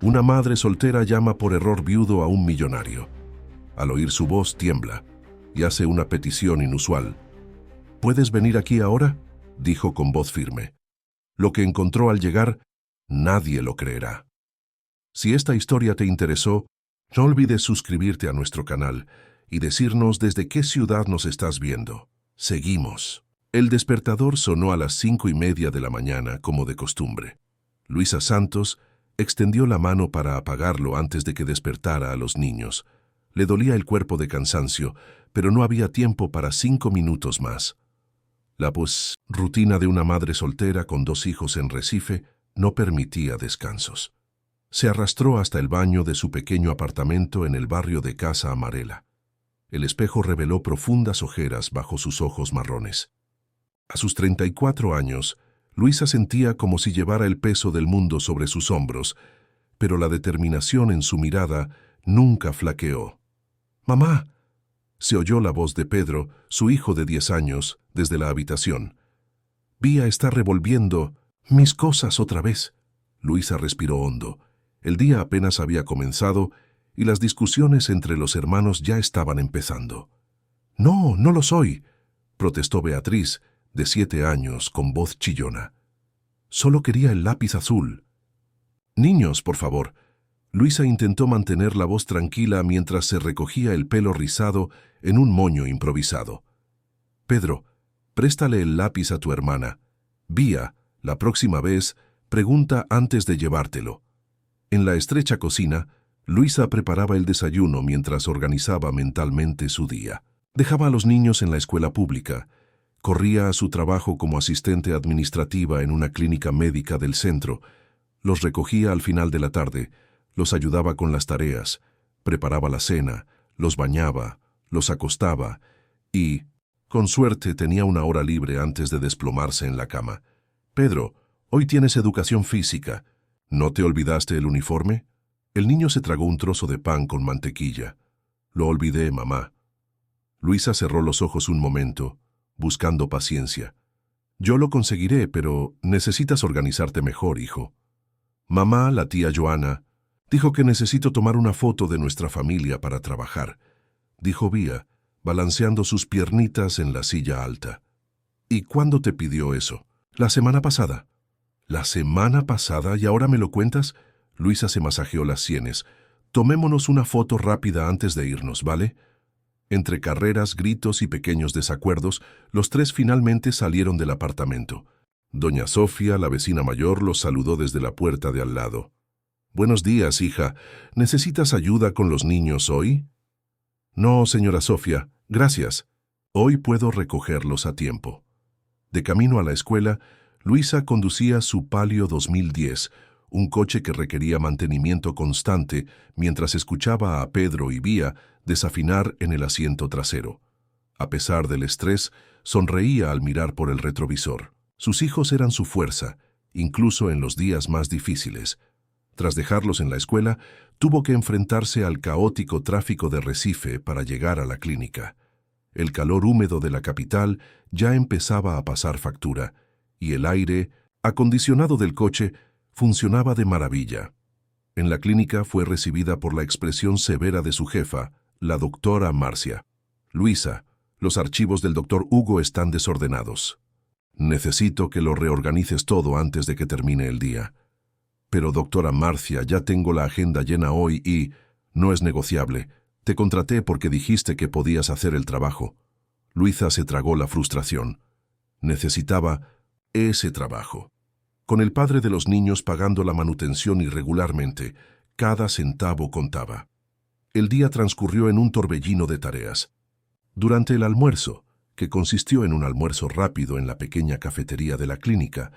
Una madre soltera llama por error viudo a un millonario. Al oír su voz tiembla y hace una petición inusual. ¿Puedes venir aquí ahora?, dijo con voz firme. Lo que encontró al llegar, nadie lo creerá. Si esta historia te interesó, no olvides suscribirte a nuestro canal y decirnos desde qué ciudad nos estás viendo. Seguimos. El despertador sonó a las 5:30 de la mañana, como de costumbre. Luisa Santos extendió la mano para apagarlo antes de que despertara a los niños. Le dolía el cuerpo de cansancio, pero no había tiempo para 5 minutos más. La rutina de una madre soltera con 2 hijos en Recife no permitía descansos. Se arrastró hasta el baño de su pequeño apartamento en el barrio de Casa Amarela. El espejo reveló profundas ojeras bajo sus ojos marrones. A sus 34 años, Luisa sentía como si llevara el peso del mundo sobre sus hombros, pero la determinación en su mirada nunca flaqueó. «¡Mamá!», se oyó la voz de Pedro, su hijo de 10 años, desde la habitación. «Vía está revolviendo mis cosas otra vez». Luisa respiró hondo. El día apenas había comenzado y las discusiones entre los hermanos ya estaban empezando. «No, no lo soy», protestó Beatriz, de 7 años, con voz chillona. «Solo quería el lápiz azul». «Niños, por favor». Luisa intentó mantener la voz tranquila mientras se recogía el pelo rizado en un moño improvisado. «Pedro, préstale el lápiz a tu hermana. Vía, la próxima vez, pregunta antes de llevártelo». En la estrecha cocina, Luisa preparaba el desayuno mientras organizaba mentalmente su día. Dejaba a los niños en la escuela pública. Corría a su trabajo como asistente administrativa en una clínica médica del centro. Los recogía al final de la tarde, los ayudaba con las tareas, preparaba la cena, los bañaba, los acostaba y, con suerte, tenía una hora libre antes de desplomarse en la cama. «Pedro, hoy tienes educación física. ¿No te olvidaste el uniforme?». El niño se tragó un trozo de pan con mantequilla. «Lo olvidé, mamá». Luisa cerró los ojos un momento, buscando paciencia. «Yo lo conseguiré, pero necesitas organizarte mejor, hijo». «Mamá, la tía Joana, dijo que necesito tomar una foto de nuestra familia para trabajar», dijo Vía, balanceando sus piernitas en la silla alta. «¿Y cuándo te pidió eso?». «La semana pasada». «¿La semana pasada y ahora me lo cuentas?». Luisa se masajeó las sienes. «Tomémonos una foto rápida antes de irnos, ¿vale?». Entre carreras, gritos y pequeños desacuerdos, los tres finalmente salieron del apartamento. Doña Sofía, la vecina mayor, los saludó desde la puerta de al lado. «Buenos días, hija. ¿Necesitas ayuda con los niños hoy?». «No, señora Sofía, gracias. Hoy puedo recogerlos a tiempo». De camino a la escuela, Luisa conducía su Palio 2010, un coche que requería mantenimiento constante, mientras escuchaba a Pedro y Vía desafinar en el asiento trasero. A pesar del estrés, sonreía al mirar por el retrovisor. Sus hijos eran su fuerza, incluso en los días más difíciles. Tras dejarlos en la escuela, tuvo que enfrentarse al caótico tráfico de Recife para llegar a la clínica. El calor húmedo de la capital ya empezaba a pasar factura, y el aire acondicionado del coche funcionaba de maravilla. En la clínica fue recibida por la expresión severa de su jefa, la doctora Marcia. «Luisa, los archivos del doctor Hugo están desordenados. Necesito que lo reorganices todo antes de que termine el día». «Pero doctora Marcia, ya tengo la agenda llena hoy y…». «No es negociable. Te contraté porque dijiste que podías hacer el trabajo». Luisa se tragó la frustración. Necesitaba ese trabajo. Con el padre de los niños pagando la manutención irregularmente, cada centavo contaba. El día transcurrió en un torbellino de tareas. Durante el almuerzo, que consistió en un almuerzo rápido en la pequeña cafetería de la clínica,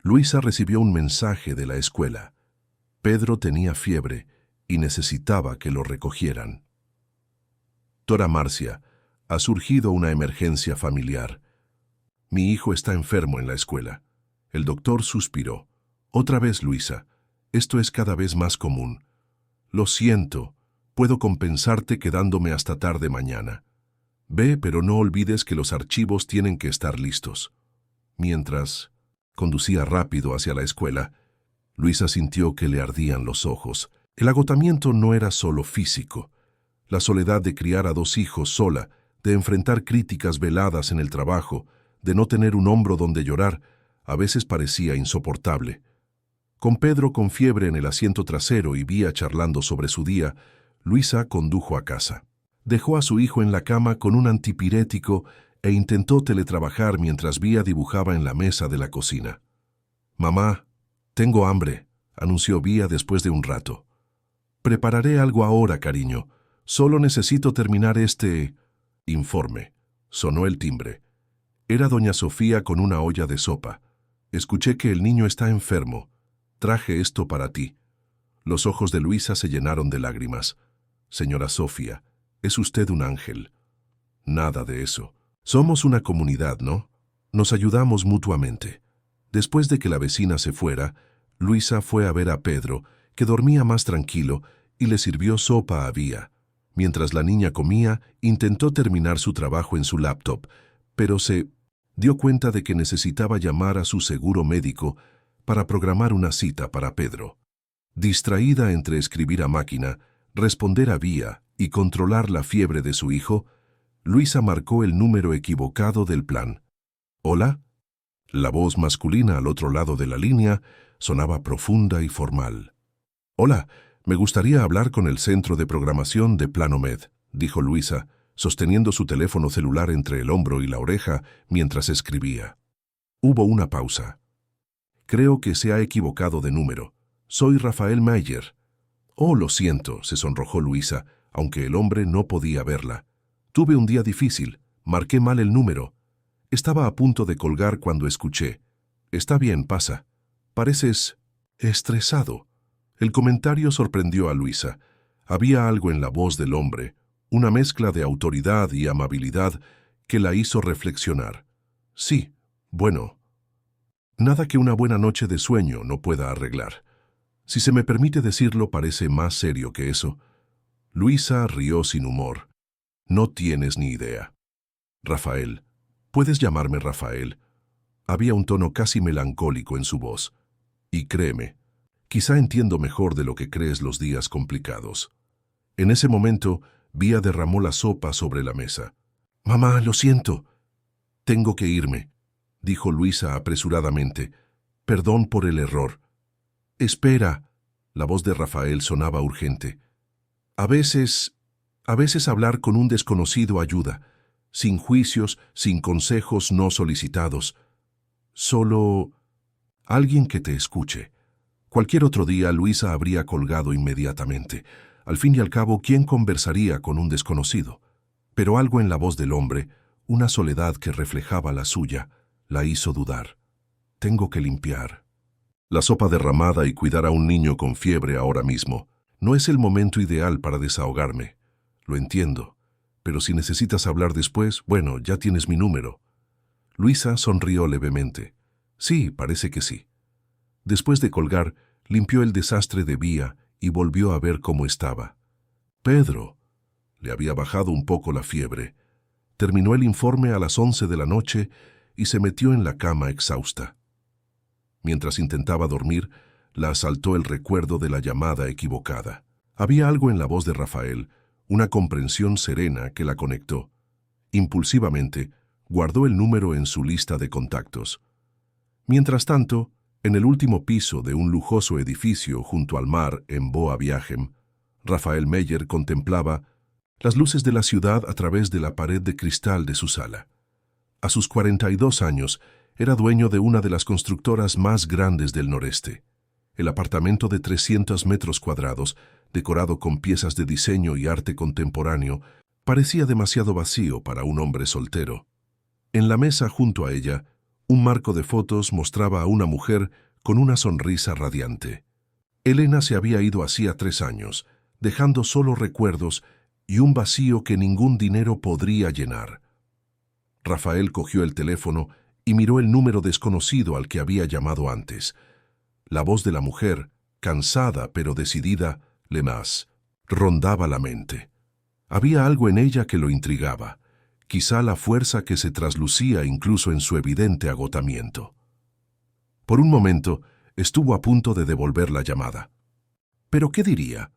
Luisa recibió un mensaje de la escuela. Pedro tenía fiebre y necesitaba que lo recogieran. «Doctora Marcia, ha surgido una emergencia familiar. Mi hijo está enfermo en la escuela». El doctor suspiró. «Otra vez, Luisa. Esto es cada vez más común. Lo siento. Puedo compensarte quedándome hasta tarde mañana. Ve, pero no olvides que los archivos tienen que estar listos». Mientras conducía rápido hacia la escuela, Luisa sintió que le ardían los ojos. El agotamiento no era solo físico. La soledad de criar a 2 hijos sola, de enfrentar críticas veladas en el trabajo, de no tener un hombro donde llorar, a veces parecía insoportable. Con Pedro con fiebre en el asiento trasero y Vía charlando sobre su día, Luisa condujo a casa. Dejó a su hijo en la cama con un antipirético e intentó teletrabajar mientras Vía dibujaba en la mesa de la cocina. «Mamá, tengo hambre», anunció Vía después de un rato. «Prepararé algo ahora, cariño. Solo necesito terminar este informe». Sonó el timbre. Era doña Sofía con una olla de sopa. «Escuché que el niño está enfermo. Traje esto para ti». Los ojos de Luisa se llenaron de lágrimas. «Señora Sofía, es usted un ángel». «Nada de eso. Somos una comunidad, ¿no? Nos ayudamos mutuamente». Después de que la vecina se fuera, Luisa fue a ver a Pedro, que dormía más tranquilo, y le sirvió sopa a Vía. Mientras la niña comía, intentó terminar su trabajo en su laptop, pero se dio cuenta de que necesitaba llamar a su seguro médico para programar una cita para Pedro. Distraída entre escribir a máquina, responder a Vía y controlar la fiebre de su hijo, Luisa marcó el número equivocado del plan. «¿Hola?» La voz masculina al otro lado de la línea sonaba profunda y formal. «Hola, me gustaría hablar con el centro de programación de Planomed», dijo Luisa, sosteniendo su teléfono celular entre el hombro y la oreja mientras escribía. Hubo una pausa. «Creo que se ha equivocado de número. Soy Rafael Meyer». «Oh, lo siento», se sonrojó Luisa, aunque el hombre no podía verla. «Tuve un día difícil. Marqué mal el número. Estaba a punto de colgar cuando escuché. Está bien, pasa. Pareces estresado». El comentario sorprendió a Luisa. Había algo en la voz del hombre, una mezcla de autoridad y amabilidad que la hizo reflexionar. «Sí, bueno, nada que una buena noche de sueño no pueda arreglar. Si se me permite decirlo, parece más serio que eso». Luisa rió sin humor. «No tienes ni idea». «Rafael, puedes llamarme Rafael». Había un tono casi melancólico en su voz. «Y créeme, quizá entiendo mejor de lo que crees los días complicados». En ese momento, Vía derramó la sopa sobre la mesa. «Mamá, lo siento. Tengo que irme», dijo Luisa apresuradamente. «Perdón por el error». «Espera». La voz de Rafael sonaba urgente. A veces hablar con un desconocido ayuda, sin juicios, sin consejos no solicitados. Solo alguien que te escuche». Cualquier otro día Luisa habría colgado inmediatamente. Al fin y al cabo, ¿quién conversaría con un desconocido? Pero algo en la voz del hombre, una soledad que reflejaba la suya, la hizo dudar. «Tengo que limpiar la sopa derramada y cuidar a un niño con fiebre ahora mismo. No es el momento ideal para desahogarme. Lo entiendo. Pero si necesitas hablar después, bueno, ya tienes mi número». Luisa sonrió levemente. «Sí, parece que sí». Después de colgar, limpió el desastre de Vía y volvió a ver cómo estaba. Pedro. Le había bajado un poco la fiebre. Terminó el informe a las 11 de la noche y se metió en la cama exhausta. Mientras intentaba dormir, la asaltó el recuerdo de la llamada equivocada. Había algo en la voz de Rafael, una comprensión serena que la conectó. Impulsivamente, guardó el número en su lista de contactos. Mientras tanto, en el último piso de un lujoso edificio junto al mar en Boa Viagem, Rafael Meyer contemplaba las luces de la ciudad a través de la pared de cristal de su sala. A sus 42 años, era dueño de una de las constructoras más grandes del noreste. El apartamento de 300 metros cuadrados, decorado con piezas de diseño y arte contemporáneo, parecía demasiado vacío para un hombre soltero. En la mesa junto a ella, un marco de fotos mostraba a una mujer con una sonrisa radiante. Elena se había ido hacía 3 años, dejando solo recuerdos y un vacío que ningún dinero podría llenar. Rafael cogió el teléfono y miró el número desconocido al que había llamado antes. La voz de la mujer, cansada pero decidida, Lemas, rondaba la mente. Había algo en ella que lo intrigaba, quizá la fuerza que se traslucía incluso en su evidente agotamiento. Por un momento, estuvo a punto de devolver la llamada. ¿Pero qué diría?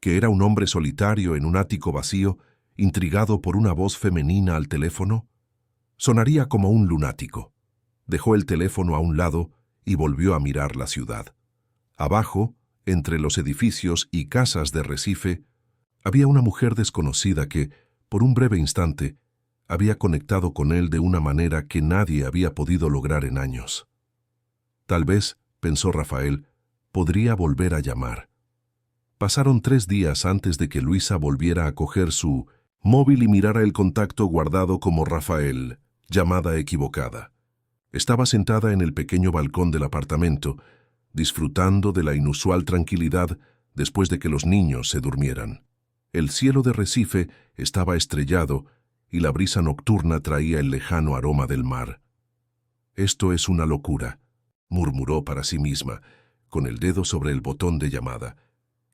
¿Que era un hombre solitario en un ático vacío, intrigado por una voz femenina al teléfono? Sonaría como un lunático. Dejó el teléfono a un lado y volvió a mirar la ciudad. Abajo, entre los edificios y casas de Recife, había una mujer desconocida que, por un breve instante, había conectado con él de una manera que nadie había podido lograr en años. Tal vez, pensó Rafael, podría volver a llamar. Pasaron 3 días antes de que Luisa volviera a coger su móvil y mirara el contacto guardado como Rafael, llamada equivocada. Estaba sentada en el pequeño balcón del apartamento, disfrutando de la inusual tranquilidad después de que los niños se durmieran. El cielo de Recife estaba estrellado y la brisa nocturna traía el lejano aroma del mar. «Esto es una locura», murmuró para sí misma, con el dedo sobre el botón de llamada.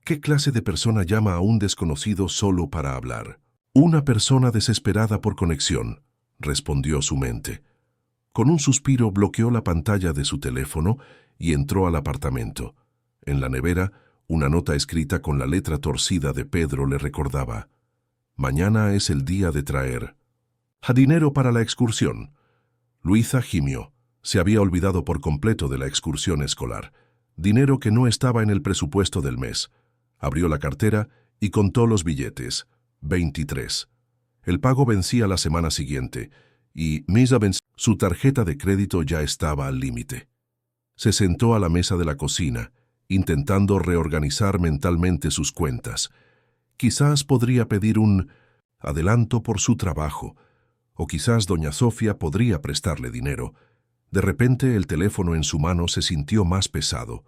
¿Qué clase de persona llama a un desconocido solo para hablar? «Una persona desesperada por conexión», respondió su mente. Con un suspiro bloqueó la pantalla de su teléfono y entró al apartamento. En la nevera, una nota escrita con la letra torcida de Pedro le recordaba: «Mañana es el día de traer dinero para la excursión». Luisa gimió. Se había olvidado por completo de la excursión escolar. Dinero que no estaba en el presupuesto del mes. Abrió la cartera y contó los billetes. 23. El pago vencía la semana siguiente y su tarjeta de crédito ya estaba al límite. Se sentó a la mesa de la cocina, intentando reorganizar mentalmente sus cuentas. Quizás podría pedir un adelanto por su trabajo, o quizás doña Sofía podría prestarle dinero. De repente el teléfono en su mano se sintió más pesado.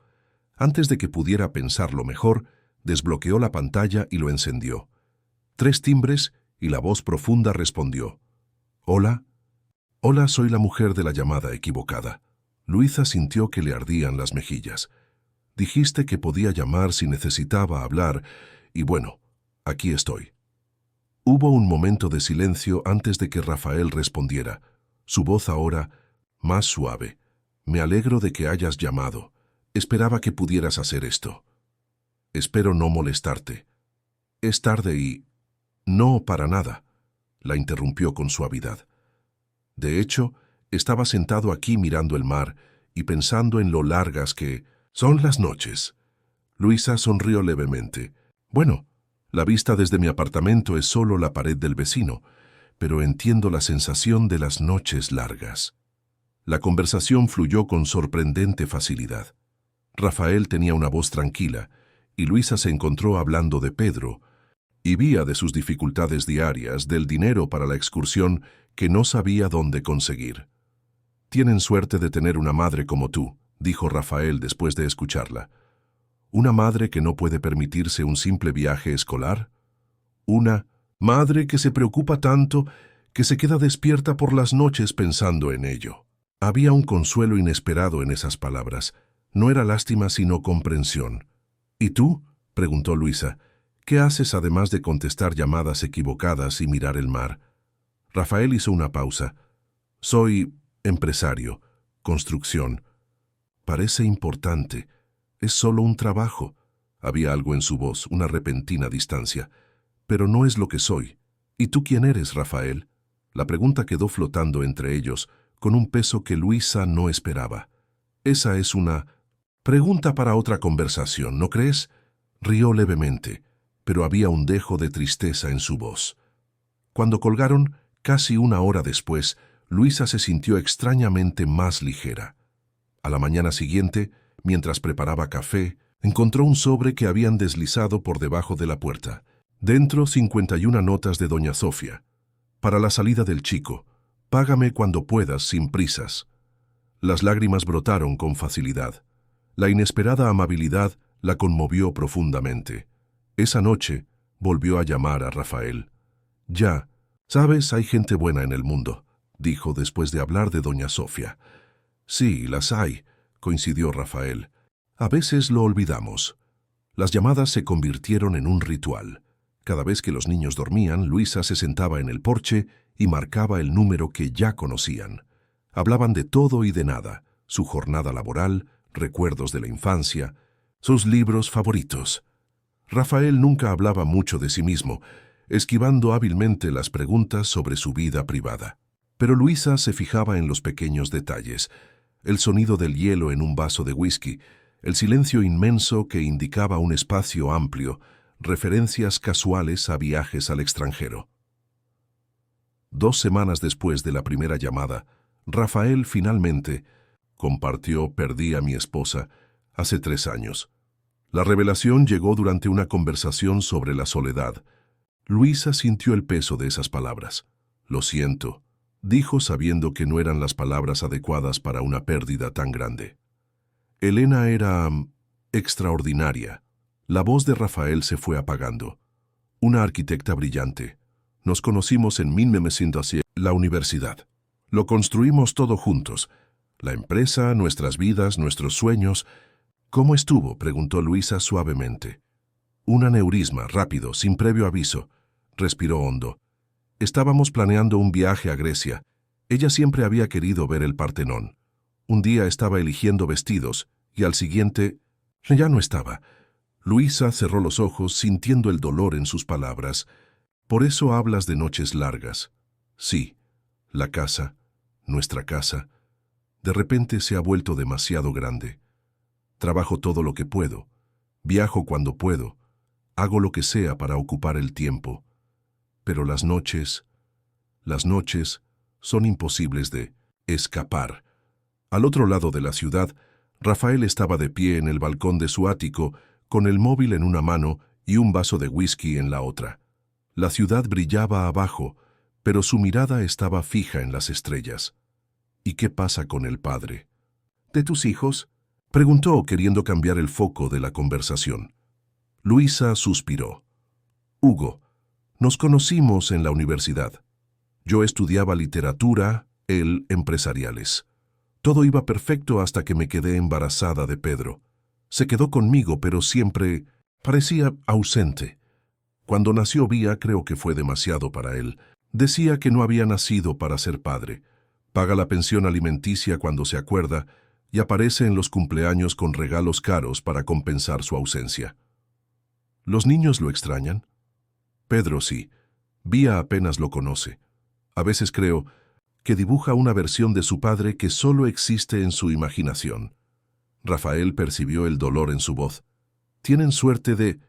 Antes de que pudiera pensarlo mejor, desbloqueó la pantalla y lo encendió. 3 timbres y la voz profunda respondió: «¿Hola? Hola, soy la mujer de la llamada equivocada». Luisa sintió que le ardían las mejillas. «Dijiste que podía llamar si necesitaba hablar, y bueno, aquí estoy». Hubo un momento de silencio antes de que Rafael respondiera, su voz ahora más suave. «Me alegro de que hayas llamado. Esperaba que pudieras hacer esto. Espero no molestarte. Es tarde y...» «No, para nada», la interrumpió con suavidad. De hecho, estaba sentado aquí mirando el mar y pensando en lo largas que son las noches. Luisa sonrió levemente. «Bueno, la vista desde mi apartamento es solo la pared del vecino, pero entiendo la sensación de las noches largas». La conversación fluyó con sorprendente facilidad. Rafael tenía una voz tranquila, y Luisa se encontró hablando de Pedro, y vía de sus dificultades diarias, del dinero para la excursión que no sabía dónde conseguir. «Tienen suerte de tener una madre como tú», dijo Rafael después de escucharla. «¿Una madre que no puede permitirse un simple viaje escolar? Una madre que se preocupa tanto que se queda despierta por las noches pensando en ello». Había un consuelo inesperado en esas palabras. No era lástima sino comprensión. «¿Y tú?», preguntó Luisa. «¿Qué haces además de contestar llamadas equivocadas y mirar el mar?». Rafael hizo una pausa. «Soy empresario, construcción». «Parece importante. Es solo un trabajo». Había algo en su voz, una repentina distancia. «Pero no es lo que soy». «¿Y tú quién eres, Rafael?». La pregunta quedó flotando entre ellos, con un peso que Luisa no esperaba. «Esa es una pregunta para otra conversación, ¿no crees?». Rió levemente, pero había un dejo de tristeza en su voz. Cuando colgaron, casi 1 hora después, Luisa se sintió extrañamente más ligera. A la mañana siguiente, mientras preparaba café, encontró un sobre que habían deslizado por debajo de la puerta. Dentro 51 notas de doña Sofía. «Para la salida del chico. Págame cuando puedas, sin prisas». Las lágrimas brotaron con facilidad. La inesperada amabilidad la conmovió profundamente. Esa noche volvió a llamar a Rafael. «Ya, sabes, hay gente buena en el mundo», dijo después de hablar de doña Sofía. «Sí, las hay», coincidió Rafael. «A veces lo olvidamos». Las llamadas se convirtieron en un ritual. Cada vez que los niños dormían, Luisa se sentaba en el porche y marcaba el número que ya conocían. Hablaban de todo y de nada: su jornada laboral, recuerdos de la infancia, sus libros favoritos. Rafael nunca hablaba mucho de sí mismo, esquivando hábilmente las preguntas sobre su vida privada. Pero Luisa se fijaba en los pequeños detalles, el sonido del hielo en un vaso de whisky, el silencio inmenso que indicaba un espacio amplio, referencias casuales a viajes al extranjero. 2 semanas después de la primera llamada, Rafael finalmente compartió «Perdí a mi esposa» hace 3 años. La revelación llegó durante una conversación sobre la soledad. Luisa sintió el peso de esas palabras. «Lo siento», dijo sabiendo que no eran las palabras adecuadas para una pérdida tan grande. Elena era extraordinaria. La voz de Rafael se fue apagando. Una arquitecta brillante. Nos conocimos en 1900, la universidad. Lo construimos todo juntos. La empresa, nuestras vidas, nuestros sueños. «¿Cómo estuvo?», preguntó Luisa suavemente. Un aneurisma, rápido, sin previo aviso. Respiró hondo. Estábamos planeando un viaje a Grecia. Ella siempre había querido ver el Partenón. Un día estaba eligiendo vestidos y al siguiente ya no estaba. Luisa cerró los ojos sintiendo el dolor en sus palabras. «Por eso hablas de noches largas». «Sí, la casa, nuestra casa, de repente se ha vuelto demasiado grande. Trabajo todo lo que puedo, viajo cuando puedo, hago lo que sea para ocupar el tiempo. Pero las noches son imposibles de escapar». Al otro lado de la ciudad, Rafael estaba de pie en el balcón de su ático, con el móvil en una mano y un vaso de whisky en la otra. La ciudad brillaba abajo, pero su mirada estaba fija en las estrellas. «¿Y qué pasa con el padre?» «¿De tus hijos?», preguntó, queriendo cambiar el foco de la conversación. Luisa suspiró. «Hugo, nos conocimos en la universidad. Yo estudiaba literatura, él empresariales. Todo iba perfecto hasta que me quedé embarazada de Pedro. Se quedó conmigo, pero siempre parecía ausente. Cuando nació Bía, creo que fue demasiado para él. Decía que no había nacido para ser padre. Paga la pensión alimenticia cuando se acuerda y aparece en los cumpleaños con regalos caros para compensar su ausencia. ¿Los niños lo extrañan?» «Pedro sí. Bía apenas lo conoce. A veces creo que dibuja una versión de su padre que solo existe en su imaginación». Rafael percibió el dolor en su voz. «Tienen suerte de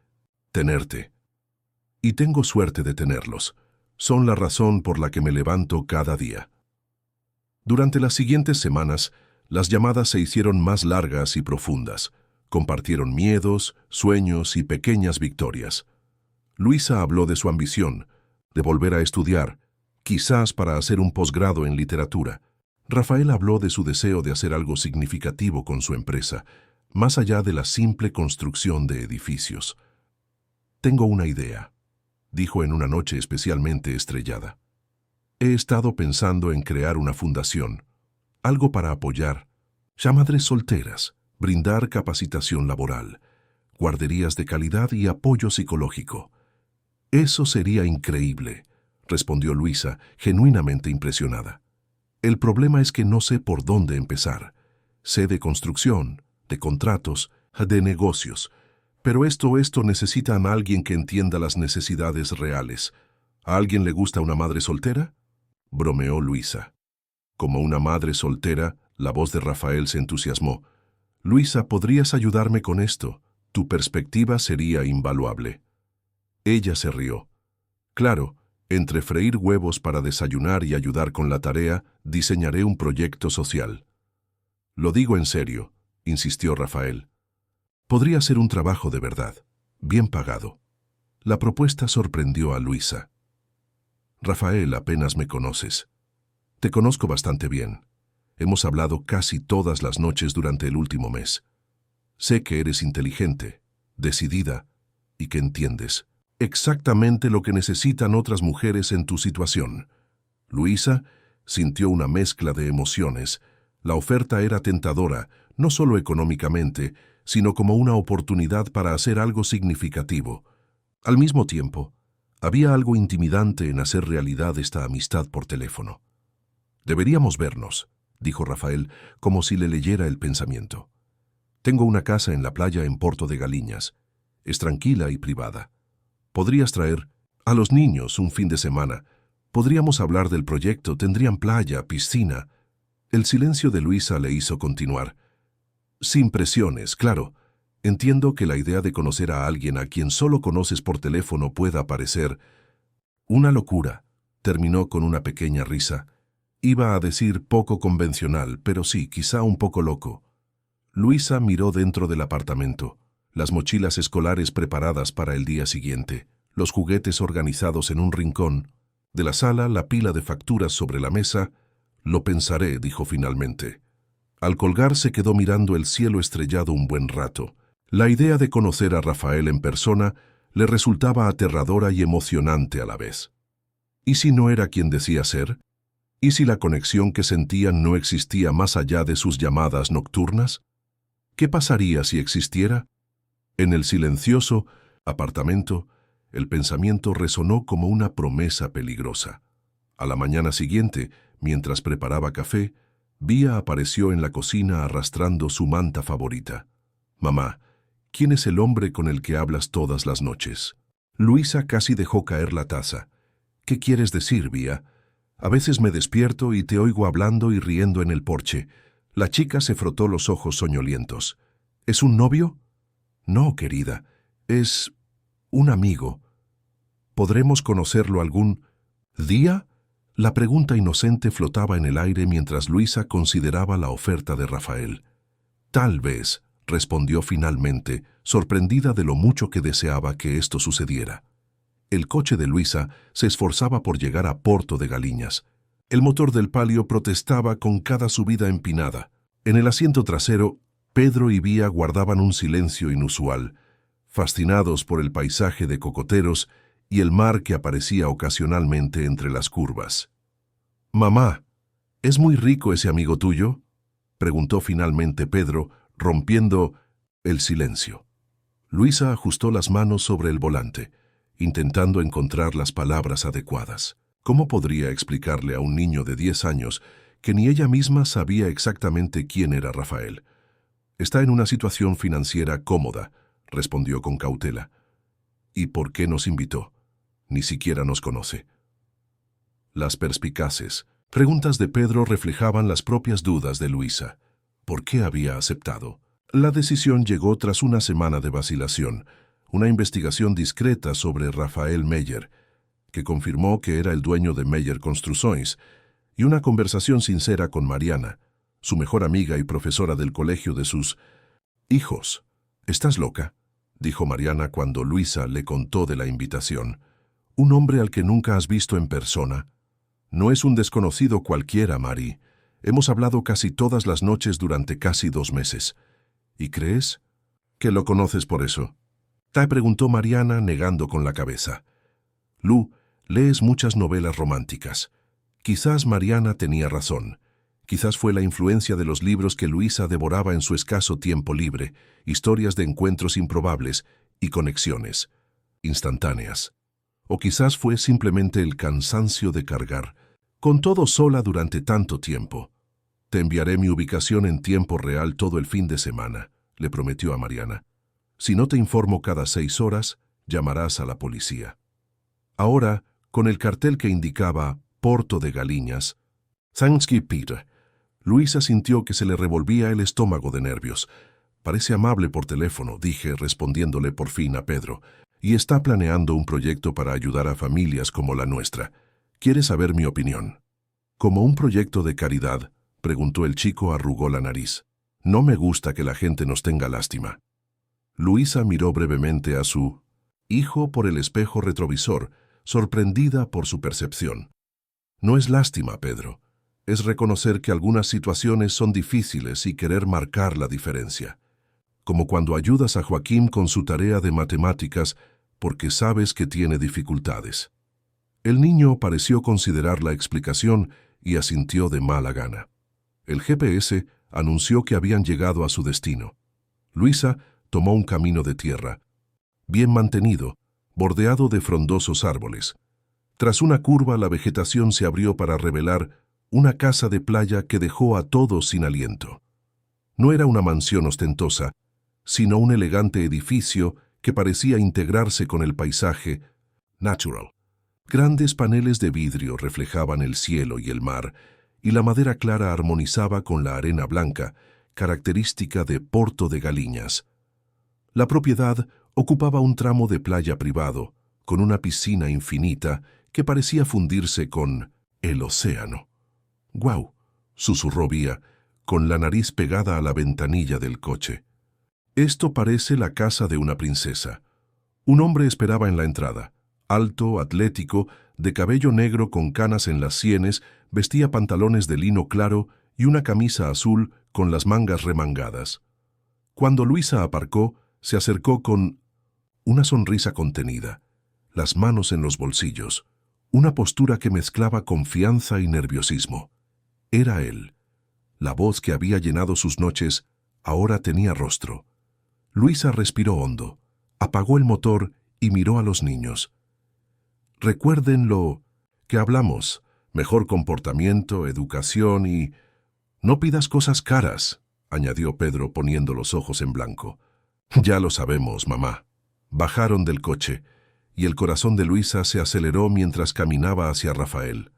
tenerte. Y tengo suerte de tenerlos. Son la razón por la que me levanto cada día». Durante las siguientes semanas, las llamadas se hicieron más largas y profundas. Compartieron miedos, sueños y pequeñas victorias. Luisa habló de su ambición, de volver a estudiar, quizás para hacer un posgrado en literatura. Rafael habló de su deseo de hacer algo significativo con su empresa, más allá de la simple construcción de edificios. «Tengo una idea», dijo en una noche especialmente estrellada. «He estado pensando en crear una fundación, algo para apoyar a madres solteras, brindar capacitación laboral, guarderías de calidad y apoyo psicológico». «Eso sería increíble», respondió Luisa, genuinamente impresionada. «El problema es que no sé por dónde empezar. Sé de construcción, de contratos, de negocios. Pero esto necesitan a alguien que entienda las necesidades reales. ¿A alguien le gusta una madre soltera?», bromeó Luisa. Como una madre soltera, la voz de Rafael se entusiasmó. «Luisa, ¿podrías ayudarme con esto? Tu perspectiva sería invaluable». Ella se rió. «Claro, entre freír huevos para desayunar y ayudar con la tarea, diseñaré un proyecto social». «Lo digo en serio», insistió Rafael. «Podría ser un trabajo de verdad, bien pagado». La propuesta sorprendió a Luisa. «Rafael, apenas me conoces. Te conozco bastante bien. Hemos hablado casi todas las noches durante el último mes. Sé que eres inteligente, decidida y que entiendes exactamente lo que necesitan otras mujeres en tu situación». Luisa sintió una mezcla de emociones. La oferta era tentadora, no solo económicamente, sino como una oportunidad para hacer algo significativo. Al mismo tiempo, había algo intimidante en hacer realidad esta amistad por teléfono. «Deberíamos vernos», dijo Rafael, como si le leyera el pensamiento. Tengo una casa en la playa en Porto de Galiñas. Es tranquila y privada. Podrías traer a los niños un fin de semana. Podríamos hablar del proyecto, tendrían playa, piscina. El silencio de Luisa le hizo continuar. Sin presiones, claro. Entiendo que la idea de conocer a alguien a quien solo conoces por teléfono pueda parecer una locura. Terminó con una pequeña risa. Iba a decir poco convencional, pero sí, quizá un poco loco. Luisa miró dentro del apartamento, las mochilas escolares preparadas para el día siguiente, los juguetes organizados en un rincón, de la sala la pila de facturas sobre la mesa. Lo pensaré, dijo finalmente. Al colgar se quedó mirando el cielo estrellado un buen rato. La idea de conocer a Rafael en persona le resultaba aterradora y emocionante a la vez. ¿Y si no era quien decía ser? ¿Y si la conexión que sentían no existía más allá de sus llamadas nocturnas? ¿Qué pasaría si existiera? En el silencioso apartamento, el pensamiento resonó como una promesa peligrosa. A la mañana siguiente, mientras preparaba café, Vía apareció en la cocina arrastrando su manta favorita. «Mamá, ¿quién es el hombre con el que hablas todas las noches?» Luisa casi dejó caer la taza. «¿Qué quieres decir, Vía? A veces me despierto y te oigo hablando y riendo en el porche». La chica se frotó los ojos soñolientos. «¿Es un novio?» «No, querida. Es un amigo. ¿Podremos conocerlo algún día?» La pregunta inocente flotaba en el aire mientras Luisa consideraba la oferta de Rafael. «Tal vez», respondió finalmente, sorprendida de lo mucho que deseaba que esto sucediera. El coche de Luisa se esforzaba por llegar a Porto de Galiñas. El motor del Palio protestaba con cada subida empinada. En el asiento trasero, Pedro y Vía guardaban un silencio inusual, fascinados por el paisaje de cocoteros y el mar que aparecía ocasionalmente entre las curvas. «Mamá, ¿es muy rico ese amigo tuyo?», preguntó finalmente Pedro, rompiendo el silencio. Luisa ajustó las manos sobre el volante, intentando encontrar las palabras adecuadas. ¿Cómo podría explicarle a un niño de 10 años que ni ella misma sabía exactamente quién era Rafael? «Está en una situación financiera cómoda», respondió con cautela. «¿Y por qué nos invitó? Ni siquiera nos conoce». Las perspicaces preguntas de Pedro reflejaban las propias dudas de Luisa. ¿Por qué había aceptado? La decisión llegó tras una semana de vacilación, una investigación discreta sobre Rafael Meyer, que confirmó que era el dueño de Meyer Construções, y una conversación sincera con Mariana, su mejor amiga y profesora del colegio de sus hijos. «¿Estás loca?», dijo Mariana cuando Luisa le contó de la invitación. «¿Un hombre al que nunca has visto en persona? No es un desconocido cualquiera, Mari. Hemos hablado casi todas las noches durante casi 2 meses. ¿Y crees que lo conoces por eso?», te preguntó Mariana, negando con la cabeza. «Lu, lees muchas novelas románticas». Quizás Mariana tenía razón. Quizás fue la influencia de los libros que Luisa devoraba en su escaso tiempo libre, historias de encuentros improbables y conexiones instantáneas. O quizás fue simplemente el cansancio de cargar con todo sola durante tanto tiempo. «Te enviaré mi ubicación en tiempo real todo el fin de semana», le prometió a Mariana. «Si no te informo cada 6 horas, llamarás a la policía». Ahora, con el cartel que indicaba Porto de Galiñas, «Thanksgiving Peter», Luisa sintió que se le revolvía el estómago de nervios. «Parece amable por teléfono», dije, respondiéndole por fin a Pedro, «y está planeando un proyecto para ayudar a familias como la nuestra. ¿Quiere saber mi opinión?». «¿Como un proyecto de caridad?», preguntó el chico, arrugó la nariz. «No me gusta que la gente nos tenga lástima». Luisa miró brevemente a su hijo por el espejo retrovisor, sorprendida por su percepción. «No es lástima, Pedro. Es reconocer que algunas situaciones son difíciles y querer marcar la diferencia. Como cuando ayudas a Joaquín con su tarea de matemáticas porque sabes que tiene dificultades». El niño pareció considerar la explicación y asintió de mala gana. El GPS anunció que habían llegado a su destino. Luisa tomó un camino de tierra, bien mantenido, bordeado de frondosos árboles. Tras una curva, la vegetación se abrió para revelar una casa de playa que dejó a todos sin aliento. No era una mansión ostentosa, sino un elegante edificio que parecía integrarse con el paisaje natural. Grandes paneles de vidrio reflejaban el cielo y el mar, y la madera clara armonizaba con la arena blanca, característica de Porto de Galiñas. La propiedad ocupaba un tramo de playa privado, con una piscina infinita que parecía fundirse con el océano. «¡Guau!», susurró Vía, con la nariz pegada a la ventanilla del coche. «Esto parece la casa de una princesa». Un hombre esperaba en la entrada. Alto, atlético, de cabello negro con canas en las sienes, vestía pantalones de lino claro y una camisa azul con las mangas remangadas. Cuando Luisa aparcó, se acercó con una sonrisa contenida, las manos en los bolsillos, una postura que mezclaba confianza y nerviosismo. Era él. La voz que había llenado sus noches ahora tenía rostro. Luisa respiró hondo, apagó el motor y miró a los niños. «Recuerden lo que hablamos, mejor comportamiento, educación y... no pidas cosas caras», añadió Pedro poniendo los ojos en blanco. «Ya lo sabemos, mamá». Bajaron del coche, y el corazón de Luisa se aceleró mientras caminaba hacia Rafael.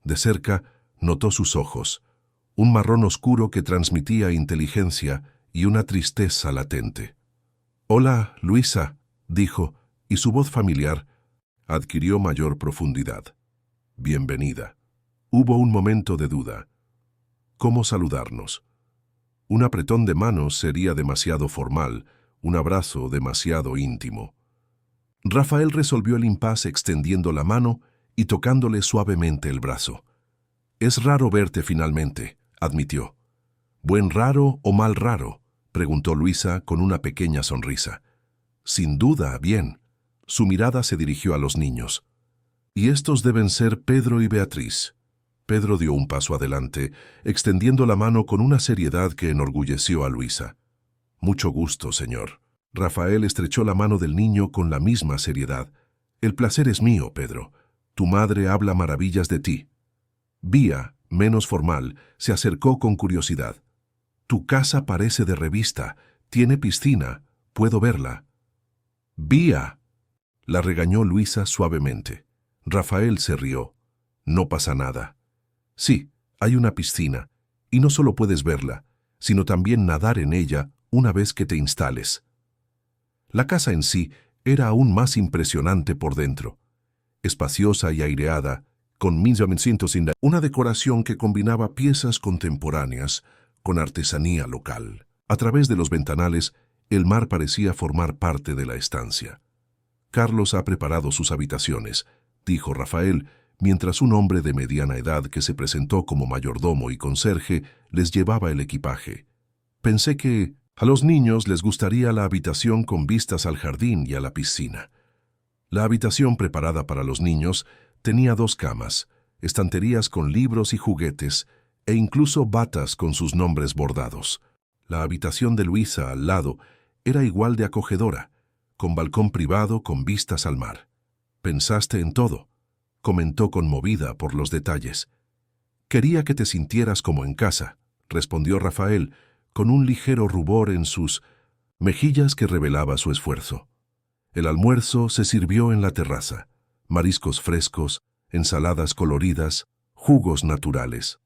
De cerca, notó sus ojos, un marrón oscuro que transmitía inteligencia y una tristeza latente. «Hola, Luisa», dijo, y su voz familiar adquirió mayor profundidad. «Bienvenida». Hubo un momento de duda. ¿Cómo saludarnos? Un apretón de manos sería demasiado formal, un abrazo demasiado íntimo. Rafael resolvió el impasse extendiendo la mano y tocándole suavemente el brazo. «Es raro verte finalmente», admitió. «¿Buen raro o mal raro?», preguntó Luisa con una pequeña sonrisa. «Sin duda, bien». Su mirada se dirigió a los niños. «Y estos deben ser Pedro y Beatriz». Pedro dio un paso adelante, extendiendo la mano con una seriedad que enorgulleció a Luisa. «Mucho gusto, señor». Rafael estrechó la mano del niño con la misma seriedad. «El placer es mío, Pedro. Tu madre habla maravillas de ti». Vía, menos formal, se acercó con curiosidad. «Tu casa parece de revista. Tiene piscina. ¿Puedo verla?» «Vía», la regañó Luisa suavemente. Rafael se rió. «No pasa nada». «Sí, hay una piscina, y no solo puedes verla, sino también nadar en ella una vez que te instales». La casa en sí era aún más impresionante por dentro. Espaciosa y aireada, con una decoración que combinaba piezas contemporáneas con artesanía local. A través de los ventanales, el mar parecía formar parte de la estancia. «Carlos ha preparado sus habitaciones», dijo Rafael, mientras un hombre de mediana edad que se presentó como mayordomo y conserje les llevaba el equipaje. «Pensé que a los niños les gustaría la habitación con vistas al jardín y a la piscina». La habitación preparada para los niños tenía 2 camas, estanterías con libros y juguetes, e incluso batas con sus nombres bordados. La habitación de Luisa al lado era igual de acogedora, con balcón privado con vistas al mar. «Pensaste en todo», comentó conmovida por los detalles. «Quería que te sintieras como en casa», respondió Rafael, con un ligero rubor en sus mejillas que revelaba su esfuerzo. El almuerzo se sirvió en la terraza. Mariscos frescos, ensaladas coloridas, jugos naturales.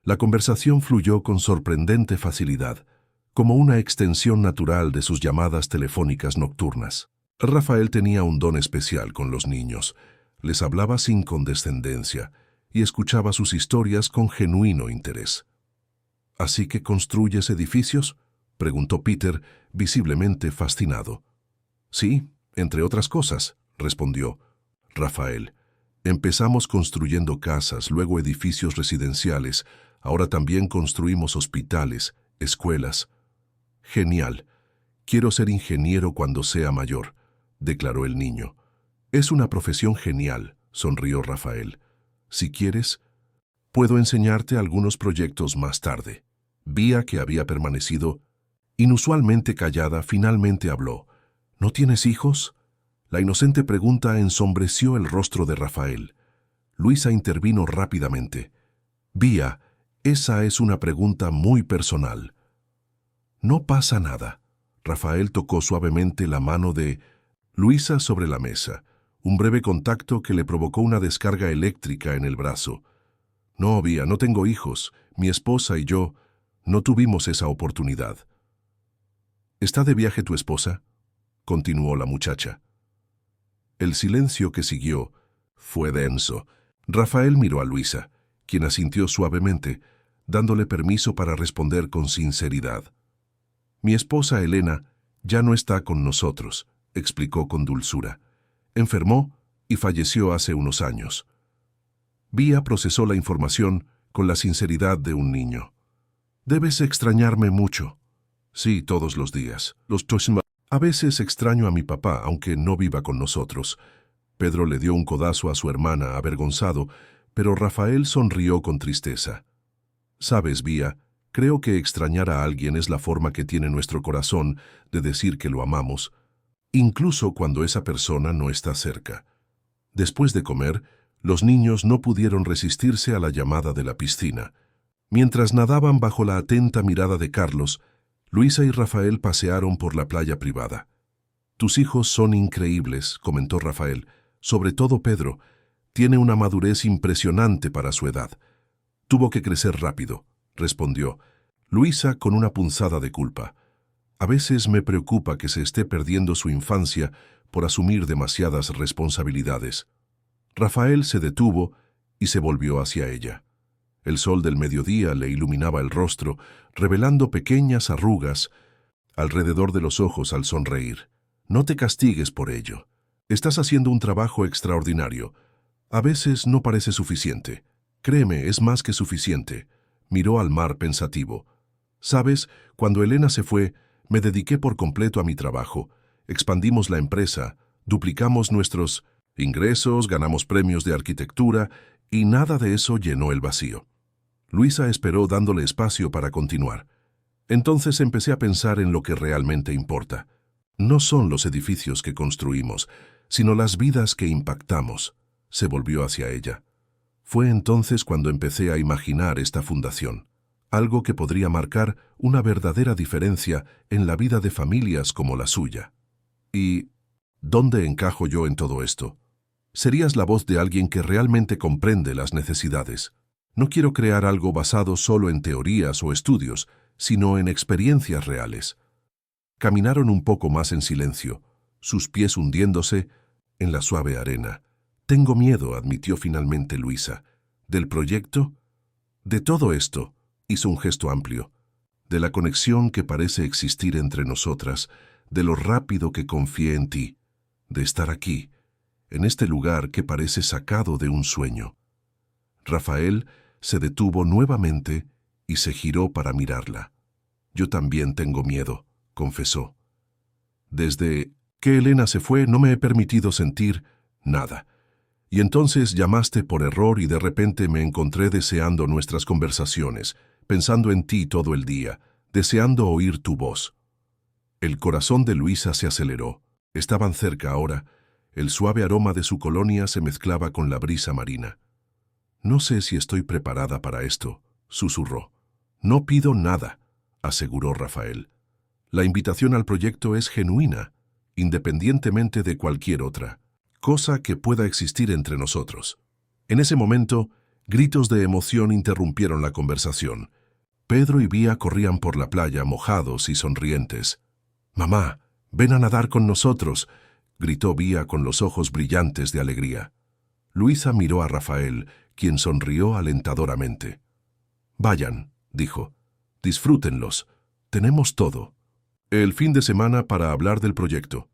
La conversación fluyó con sorprendente facilidad, como una extensión natural de sus llamadas telefónicas nocturnas. Rafael tenía un don especial con los niños. Les hablaba sin condescendencia y escuchaba sus historias con genuino interés. «¿Así que construyes edificios?», preguntó Peter, visiblemente fascinado. «Sí, entre otras cosas», respondió Rafael. «Empezamos construyendo casas, luego edificios residenciales, ahora también construimos hospitales, escuelas». «Genial. Quiero ser ingeniero cuando sea mayor», declaró el niño. «Es una profesión genial», sonrió Rafael. «Si quieres, puedo enseñarte algunos proyectos más tarde». Vía, que había permanecido inusualmente callada, finalmente habló. «¿No tienes hijos?». La inocente pregunta ensombreció el rostro de Rafael. Luisa intervino rápidamente. «Vía, esa es una pregunta muy personal». No pasa nada. Rafael tocó suavemente la mano de Luisa sobre la mesa, un breve contacto que le provocó una descarga eléctrica en el brazo. No, Vía, no tengo hijos. Mi esposa y yo no tuvimos esa oportunidad. ¿Está de viaje tu esposa?, continuó la muchacha. El silencio que siguió fue denso. Rafael miró a Luisa, quien asintió suavemente, dándole permiso para responder con sinceridad. Mi esposa Elena ya no está con nosotros, explicó con dulzura. Enfermó y falleció hace unos años. Vía procesó la información con la sinceridad de un niño. Debes extrañarme mucho. Sí, todos los días. A veces extraño a mi papá, aunque no viva con nosotros. Pedro le dio un codazo a su hermana, avergonzado, pero Rafael sonrió con tristeza. Sabes, Vía, creo que extrañar a alguien es la forma que tiene nuestro corazón de decir que lo amamos, incluso cuando esa persona no está cerca. Después de comer, los niños no pudieron resistirse a la llamada de la piscina. Mientras nadaban bajo la atenta mirada de Carlos, Luisa y Rafael pasearon por la playa privada. Tus hijos son increíbles, comentó Rafael, sobre todo Pedro. Tiene una madurez impresionante para su edad. Tuvo que crecer rápido, respondió Luisa con una punzada de culpa. A veces me preocupa que se esté perdiendo su infancia por asumir demasiadas responsabilidades. Rafael se detuvo y se volvió hacia ella. El sol del mediodía le iluminaba el rostro, revelando pequeñas arrugas alrededor de los ojos al sonreír. No te castigues por ello. Estás haciendo un trabajo extraordinario. A veces no parece suficiente. Créeme, es más que suficiente. Miró al mar pensativo. Sabes, cuando Elena se fue, me dediqué por completo a mi trabajo. Expandimos la empresa, duplicamos nuestros ingresos, ganamos premios de arquitectura y nada de eso llenó el vacío. Luisa esperó dándole espacio para continuar. Entonces empecé a pensar en lo que realmente importa. No son los edificios que construimos, sino las vidas que impactamos. Se volvió hacia ella. Fue entonces cuando empecé a imaginar esta fundación, algo que podría marcar una verdadera diferencia en la vida de familias como la suya. ¿Y dónde encajo yo en todo esto? Serías la voz de alguien que realmente comprende las necesidades. No quiero crear algo basado solo en teorías o estudios, sino en experiencias reales. Caminaron un poco más en silencio, sus pies hundiéndose en la suave arena. Tengo miedo, admitió finalmente Luisa. ¿Del proyecto? De todo esto, hizo un gesto amplio. De la conexión que parece existir entre nosotras, de lo rápido que confié en ti, de estar aquí, en este lugar que parece sacado de un sueño. Rafael se detuvo nuevamente y se giró para mirarla. Yo también tengo miedo, confesó. Desde que Elena se fue no me he permitido sentir nada. Y entonces llamaste por error y de repente me encontré deseando nuestras conversaciones, pensando en ti todo el día, deseando oír tu voz. El corazón de Luisa se aceleró. Estaban cerca ahora. El suave aroma de su colonia se mezclaba con la brisa marina. No sé si estoy preparada para esto, susurró. No pido nada, aseguró Rafael. La invitación al proyecto es genuina, independientemente de cualquier otra cosa que pueda existir entre nosotros. En ese momento, gritos de emoción interrumpieron la conversación. Pedro y Vía corrían por la playa mojados y sonrientes. «Mamá, ven a nadar con nosotros», gritó Vía con los ojos brillantes de alegría. Luisa miró a Rafael, quien sonrió alentadoramente. «Vayan», dijo. «Disfrútenlos. Tenemos todo. El fin de semana para hablar del proyecto.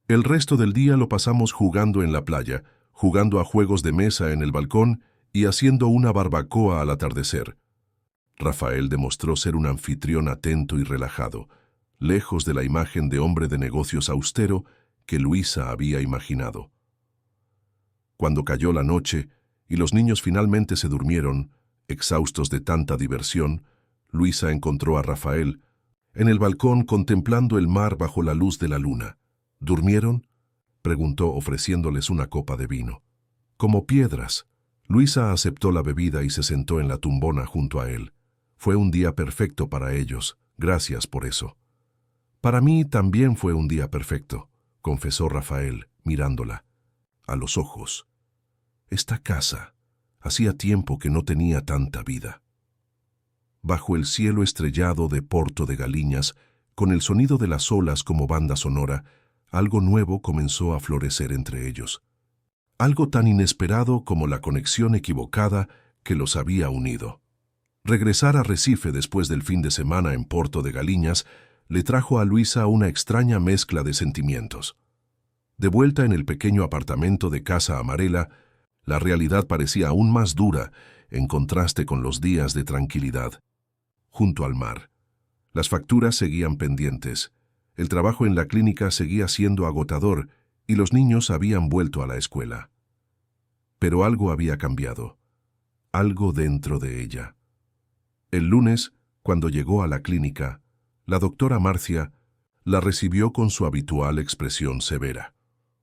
El resto del día lo pasamos jugando en la playa, jugando a juegos de mesa en el balcón y haciendo una barbacoa al atardecer». Rafael demostró ser un anfitrión atento y relajado, lejos de la imagen de hombre de negocios austero que Luisa había imaginado. Cuando cayó la noche y los niños finalmente se durmieron, exhaustos de tanta diversión, Luisa encontró a Rafael en el balcón contemplando el mar bajo la luz de la luna. ¿Durmieron?, preguntó ofreciéndoles una copa de vino. Como piedras. Luisa aceptó la bebida y se sentó en la tumbona junto a él. Fue un día perfecto para ellos, Gracias por eso. Para mí también fue un día perfecto, confesó Rafael, mirándola a los ojos. Esta casa hacía tiempo que no tenía tanta vida. Bajo el cielo estrellado de Porto de Galiñas, con el sonido de las olas como banda sonora, algo nuevo comenzó a florecer entre ellos. Algo tan inesperado como la conexión equivocada que los había unido. Regresar a Recife después del fin de semana en Porto de Galiñas le trajo a Luisa una extraña mezcla de sentimientos. De vuelta en el pequeño apartamento de Casa Amarela, la realidad parecía aún más dura en contraste con los días de tranquilidad. Junto al mar, las facturas seguían pendientes, el trabajo en la clínica seguía siendo agotador y los niños habían vuelto a la escuela. Pero algo había cambiado, algo dentro de ella. El lunes, cuando llegó a la clínica, la doctora Marcia la recibió con su habitual expresión severa.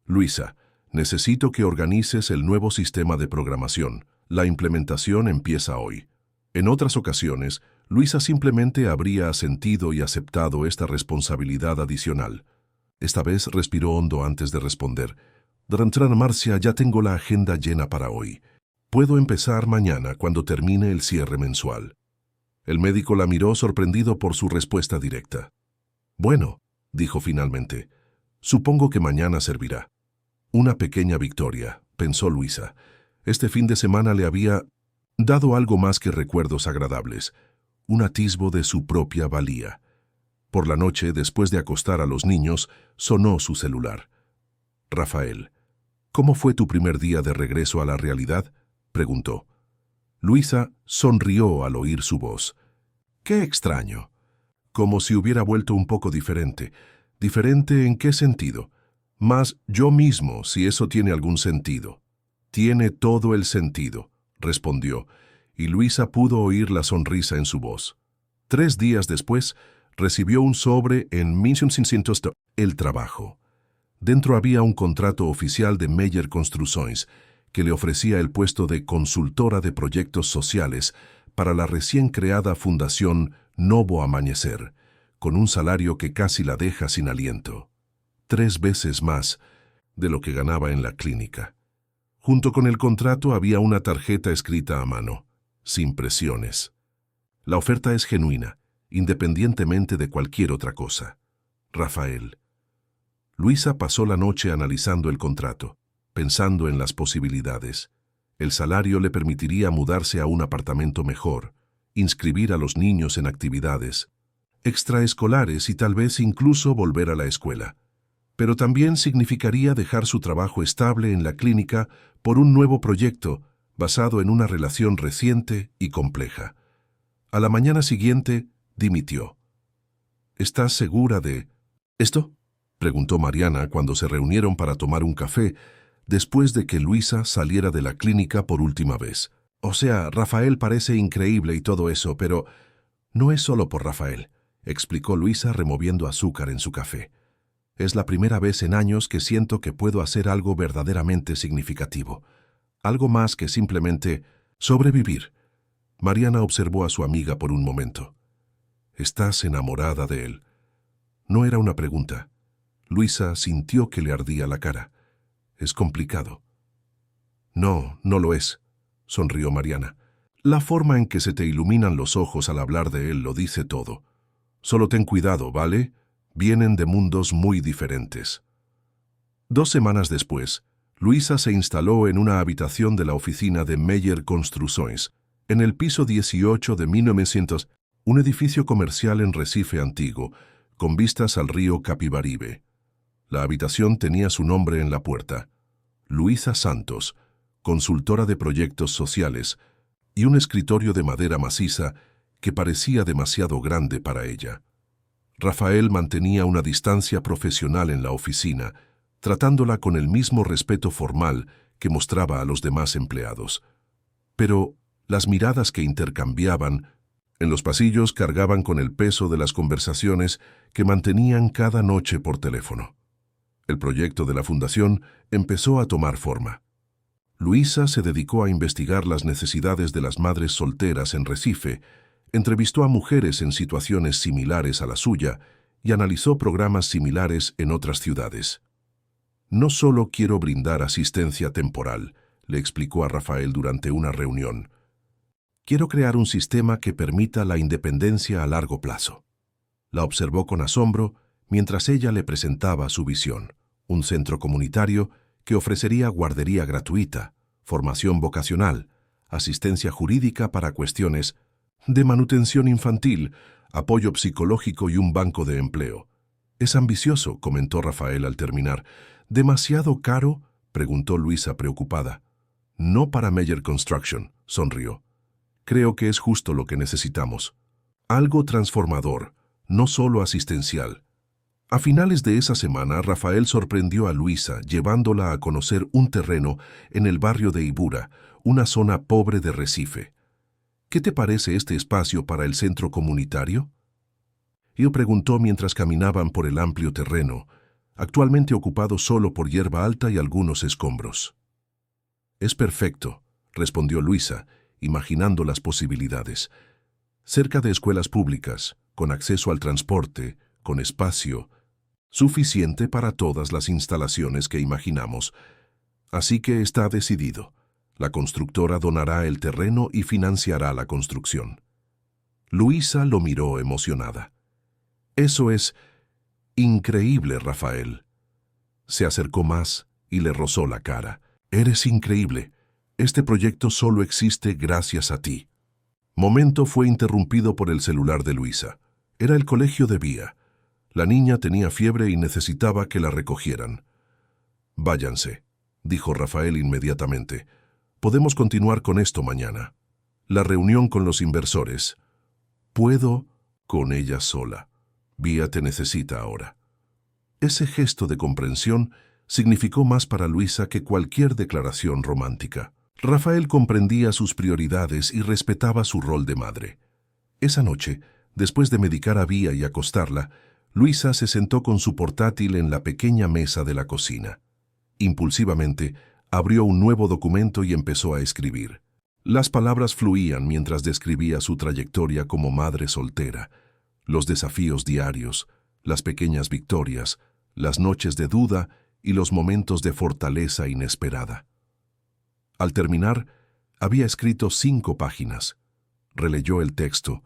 Luisa, necesito que organices el nuevo sistema de programación. La implementación empieza hoy. En otras ocasiones, Luisa simplemente habría asentido y aceptado esta responsabilidad adicional. Esta vez respiró hondo antes de responder. Doctora Marcia, ya tengo la agenda llena para hoy. Puedo empezar mañana cuando termine el cierre mensual. El médico la miró sorprendido por su respuesta directa. Bueno, dijo finalmente, supongo que mañana servirá. Una pequeña victoria, pensó Luisa. Este fin de semana le había dado algo más que recuerdos agradables, un atisbo de su propia valía. Por la noche, después de acostar a los niños, sonó su celular. Rafael, ¿cómo fue tu primer día de regreso a la realidad?, preguntó. Luisa sonrió al oír su voz. ¡Qué extraño! Como si hubiera vuelto un poco diferente. ¿Diferente en qué sentido? Más yo mismo, si eso tiene algún sentido. Tiene todo el sentido, respondió, y Luisa pudo oír la sonrisa en su voz. 3 días después, recibió un sobre en 1600 el trabajo. Dentro había un contrato oficial de Meyer Construções, que le ofrecía el puesto de consultora de proyectos sociales para la recién creada Fundación Novo Amanecer, con un salario que casi la deja sin aliento. 3 veces más de lo que ganaba en la clínica. Junto con el contrato había una tarjeta escrita a mano, sin presiones. La oferta es genuina, independientemente de cualquier otra cosa. Rafael. Luisa pasó la noche analizando el contrato, pensando en las posibilidades. El salario le permitiría mudarse a un apartamento mejor, inscribir a los niños en actividades extraescolares y tal vez incluso volver a la escuela. Pero también significaría dejar su trabajo estable en la clínica por un nuevo proyecto basado en una relación reciente y compleja. A la mañana siguiente, dimitió. ¿Estás segura de esto?, preguntó Mariana cuando se reunieron para tomar un café después de que Luisa saliera de la clínica por última vez. O sea, Rafael parece increíble y todo eso, pero no es solo por Rafael, explicó Luisa removiendo azúcar en su café. Es la primera vez en años que siento que puedo hacer algo verdaderamente significativo. Algo más que simplemente sobrevivir. Mariana observó a su amiga por un momento. ¿Estás enamorada de él? No era una pregunta. Luisa sintió que le ardía la cara. Es complicado. No, no lo es, sonrió Mariana. La forma en que se te iluminan los ojos al hablar de él lo dice todo. Solo ten cuidado, ¿vale? Vienen de mundos muy diferentes. 2 semanas después, Luisa se instaló en una habitación de la oficina de Meyer Construções, en el piso 18 de 1900, un edificio comercial en Recife antiguo, con vistas al río Capibaribe. La habitación tenía su nombre en la puerta. Luisa Santos, consultora de proyectos sociales, y un escritorio de madera maciza que parecía demasiado grande para ella. Rafael mantenía una distancia profesional en la oficina, tratándola con el mismo respeto formal que mostraba a los demás empleados. Pero las miradas que intercambiaban en los pasillos cargaban con el peso de las conversaciones que mantenían cada noche por teléfono. El proyecto de la fundación empezó a tomar forma. Luisa se dedicó a investigar las necesidades de las madres solteras en Recife, Entrevistó a mujeres en situaciones similares a la suya y analizó programas similares en otras ciudades. No solo quiero brindar asistencia temporal, le explicó a Rafael durante una reunión. Quiero crear un sistema que permita la independencia a largo plazo. La observó con asombro mientras ella le presentaba su visión, un centro comunitario que ofrecería guardería gratuita, formación vocacional, asistencia jurídica para cuestiones de manutención infantil, apoyo psicológico y un banco de empleo. Es ambicioso, comentó Rafael al terminar. ¿Demasiado caro?, preguntó Luisa preocupada. No para Meyer Construction, sonrió. Creo que es justo lo que necesitamos. Algo transformador, no solo asistencial. A finales de esa semana, Rafael sorprendió a Luisa llevándola a conocer un terreno en el barrio de Ibura, una zona pobre de Recife. ¿Qué te parece este espacio para el centro comunitario?, Io preguntó mientras caminaban por el amplio terreno, actualmente ocupado solo por hierba alta y algunos escombros. Es perfecto, respondió Luisa, imaginando las posibilidades. Cerca de escuelas públicas, con acceso al transporte, con espacio, suficiente para todas las instalaciones que imaginamos. Así que está decidido. La constructora donará el terreno y financiará la construcción. Luisa lo miró emocionada. Eso es increíble, Rafael. Se acercó más y le rozó la cara. Eres increíble. Este proyecto solo existe gracias a ti. Momento fue interrumpido por el celular de Luisa. Era el colegio de Vía. La niña tenía fiebre y necesitaba que la recogieran. Váyanse, dijo Rafael inmediatamente. Podemos continuar con esto mañana. La reunión con los inversores. Puedo con ella sola. Vía te necesita ahora. Ese gesto de comprensión significó más para Luisa que cualquier declaración romántica. Rafael comprendía sus prioridades y respetaba su rol de madre. Esa noche, después de medicar a Vía y acostarla, Luisa se sentó con su portátil en la pequeña mesa de la cocina. Impulsivamente, abrió un nuevo documento y empezó a escribir. Las palabras fluían mientras describía su trayectoria como madre soltera, los desafíos diarios, las pequeñas victorias, las noches de duda y los momentos de fortaleza inesperada. Al terminar, había escrito 5 páginas. Releyó el texto,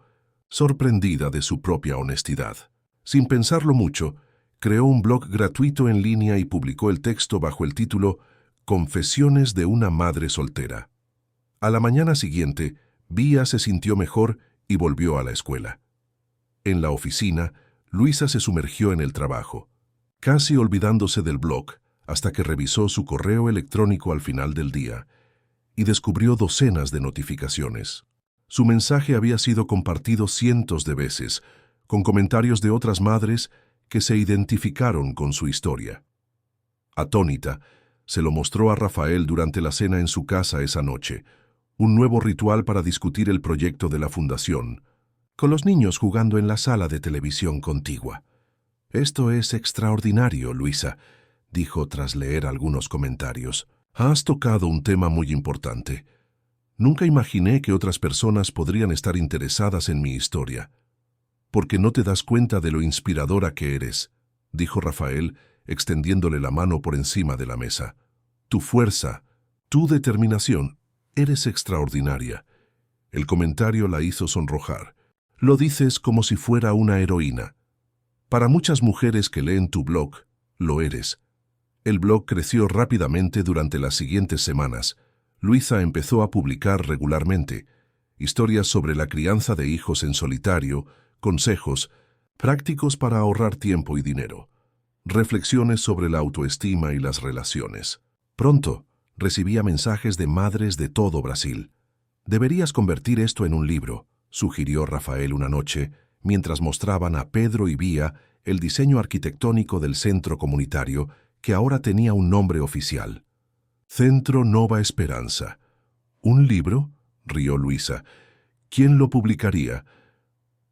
sorprendida de su propia honestidad. Sin pensarlo mucho, creó un blog gratuito en línea y publicó el texto bajo el título Confesiones de una madre soltera. A la mañana siguiente, Vía se sintió mejor y volvió a la escuela. En la oficina, Luisa se sumergió en el trabajo, casi olvidándose del blog, hasta que revisó su correo electrónico al final del día y descubrió docenas de notificaciones. Su mensaje había sido compartido cientos de veces, con comentarios de otras madres que se identificaron con su historia. Atónita, se lo mostró a Rafael durante la cena en su casa esa noche, un nuevo ritual para discutir el proyecto de la fundación, con los niños jugando en la sala de televisión contigua. Esto es extraordinario, Luisa, dijo tras leer algunos comentarios. Has tocado un tema muy importante. Nunca imaginé que otras personas podrían estar interesadas en mi historia. Porque no te das cuenta de lo inspiradora que eres, dijo Rafael, extendiéndole la mano por encima de la mesa. Tu fuerza, tu determinación, eres extraordinaria. El comentario la hizo sonrojar. Lo dices como si fuera una heroína. Para muchas mujeres que leen tu blog, lo eres. El blog creció rápidamente durante las siguientes semanas. Luisa empezó a publicar regularmente historias sobre la crianza de hijos en solitario, consejos prácticos para ahorrar tiempo y dinero, reflexiones sobre la autoestima y las relaciones. Pronto, recibía mensajes de madres de todo Brasil. Deberías convertir esto en un libro, sugirió Rafael una noche, mientras mostraban a Pedro y Vía el diseño arquitectónico del centro comunitario, que ahora tenía un nombre oficial. Centro Nova Esperanza. ¿Un libro?, rió Luisa. ¿Quién lo publicaría?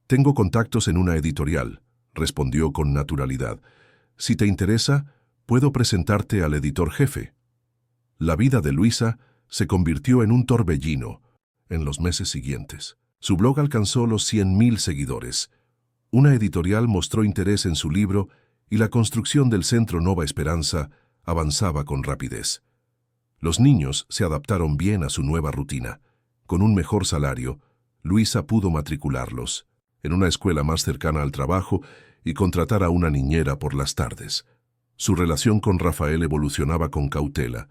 Tengo contactos en una editorial, respondió con naturalidad. Si te interesa, puedo presentarte al editor jefe. La vida de Luisa se convirtió en un torbellino en los meses siguientes. Su blog alcanzó los 100.000 seguidores. Una editorial mostró interés en su libro y la construcción del Centro Nova Esperanza avanzaba con rapidez. Los niños se adaptaron bien a su nueva rutina. Con un mejor salario, Luisa pudo matricularlos en una escuela más cercana al trabajo y contratar a una niñera por las tardes. Su relación con Rafael evolucionaba con cautela.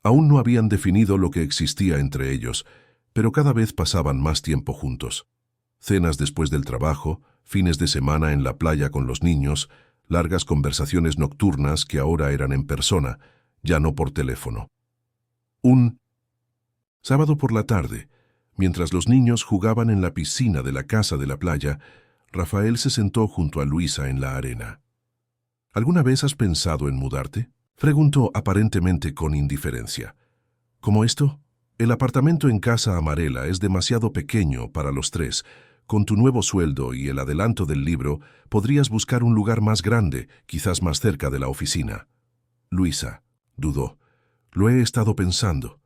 Aún no habían definido lo que existía entre ellos, pero cada vez pasaban más tiempo juntos. Cenas después del trabajo, fines de semana en la playa con los niños, largas conversaciones nocturnas que ahora eran en persona, ya no por teléfono. Un sábado por la tarde, mientras los niños jugaban en la piscina de la casa de la playa, Rafael se sentó junto a Luisa en la arena. ¿Alguna vez has pensado en mudarte?, preguntó aparentemente con indiferencia. ¿Cómo esto? El apartamento en Casa Amarela es demasiado pequeño para los tres. Con tu nuevo sueldo y el adelanto del libro, podrías buscar un lugar más grande, quizás más cerca de la oficina. Luisa dudó. Lo he estado pensando.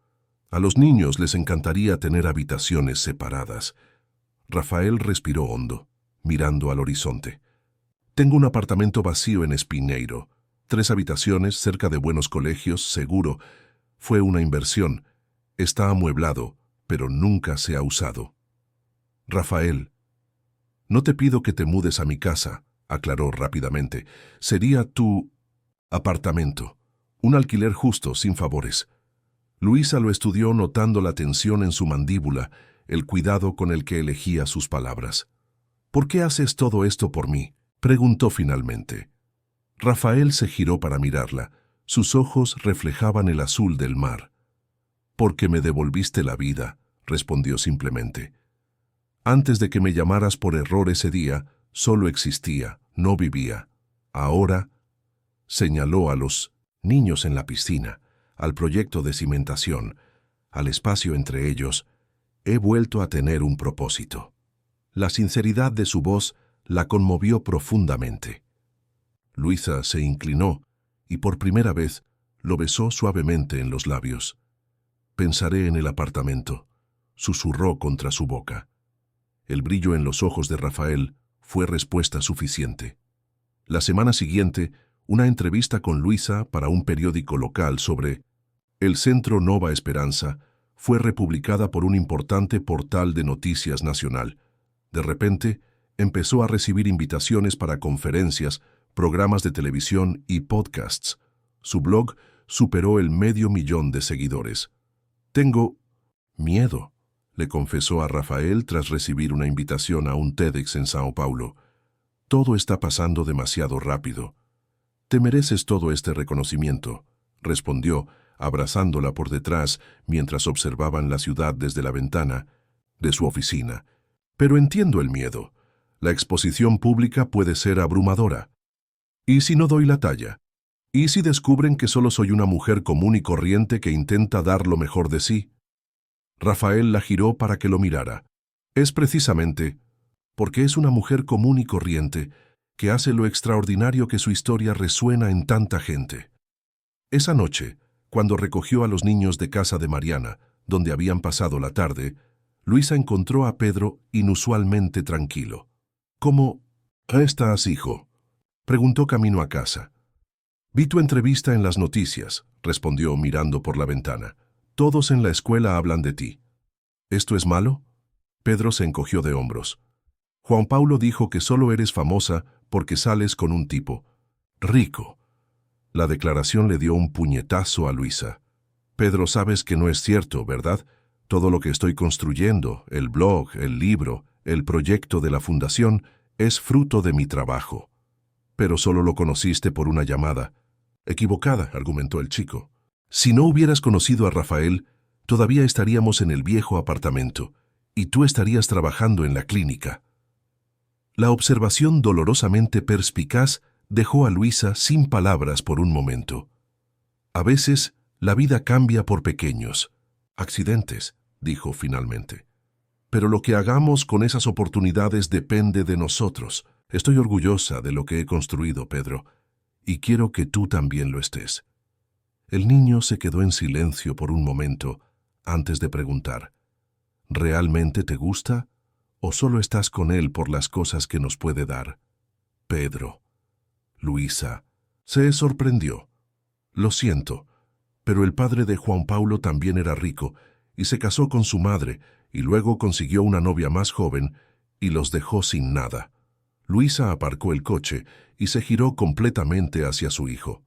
A los niños les encantaría tener habitaciones separadas. Rafael respiró hondo, mirando al horizonte. Tengo un apartamento vacío en Espineiro. 3 habitaciones, cerca de buenos colegios, seguro. Fue una inversión. Está amueblado, pero nunca se ha usado. Rafael, no te pido que te mudes a mi casa, aclaró rápidamente. Sería tu apartamento. Un alquiler justo, sin favores. Luisa lo estudió notando la tensión en su mandíbula, el cuidado con el que elegía sus palabras. ¿Por qué haces todo esto por mí?, preguntó finalmente. Rafael se giró para mirarla. Sus ojos reflejaban el azul del mar. Porque me devolviste la vida, respondió simplemente. Antes de que me llamaras por error ese día, solo existía, no vivía. Ahora, señaló a los niños en la piscina, al proyecto de cimentación, al espacio entre ellos, he vuelto a tener un propósito. La sinceridad de su voz la conmovió profundamente. Luisa se inclinó y por primera vez lo besó suavemente en los labios. Pensaré en el apartamento, susurró contra su boca. El brillo en los ojos de Rafael fue respuesta suficiente. La semana siguiente, una entrevista con Luisa para un periódico local sobre el Centro Nova Esperanza fue republicada por un importante portal de noticias nacional. De repente, empezó a recibir invitaciones para conferencias, programas de televisión y podcasts. Su blog superó el 500.000 de seguidores. Tengo miedo, le confesó a Rafael tras recibir una invitación a un TEDx en Sao Paulo. Todo está pasando demasiado rápido. Te mereces todo este reconocimiento, respondió, abrazándola por detrás mientras observaban la ciudad desde la ventana de su oficina. Pero entiendo el miedo. La exposición pública puede ser abrumadora. ¿Y si no doy la talla? ¿Y si descubren que solo soy una mujer común y corriente que intenta dar lo mejor de sí? Rafael la giró para que lo mirara. Es precisamente porque es una mujer común y corriente que hace lo extraordinario que su historia resuena en tanta gente. Esa noche, cuando recogió a los niños de casa de Mariana, donde habían pasado la tarde, Luisa encontró a Pedro inusualmente tranquilo. ¿Cómo estás, hijo?, preguntó camino a casa. Vi tu entrevista en las noticias, respondió mirando por la ventana. Todos en la escuela hablan de ti. ¿Esto es malo? Pedro se encogió de hombros. Juan Paulo dijo que solo eres famosa porque sales con un tipo rico. La declaración le dio un puñetazo a Luisa. Pedro, sabes que no es cierto, ¿verdad? Todo lo que estoy construyendo, el blog, el libro, el proyecto de la fundación, es fruto de mi trabajo. Pero solo lo conociste por una llamada. Equivocada, argumentó el chico. Si no hubieras conocido a Rafael, todavía estaríamos en el viejo apartamento, y tú estarías trabajando en la clínica. La observación dolorosamente perspicaz dejó a Luisa sin palabras por un momento. A veces, la vida cambia por pequeños accidentes, dijo finalmente. Pero lo que hagamos con esas oportunidades depende de nosotros. Estoy orgullosa de lo que he construido, Pedro, y quiero que tú también lo estés. El niño se quedó en silencio por un momento antes de preguntar, ¿realmente te gusta ¿O solo estás con él por las cosas que nos puede dar? Pedro. Luisa se sorprendió. Lo siento, pero el padre de Juan Paulo también era rico y se casó con su madre y luego consiguió una novia más joven y los dejó sin nada. Luisa aparcó el coche y se giró completamente hacia su hijo.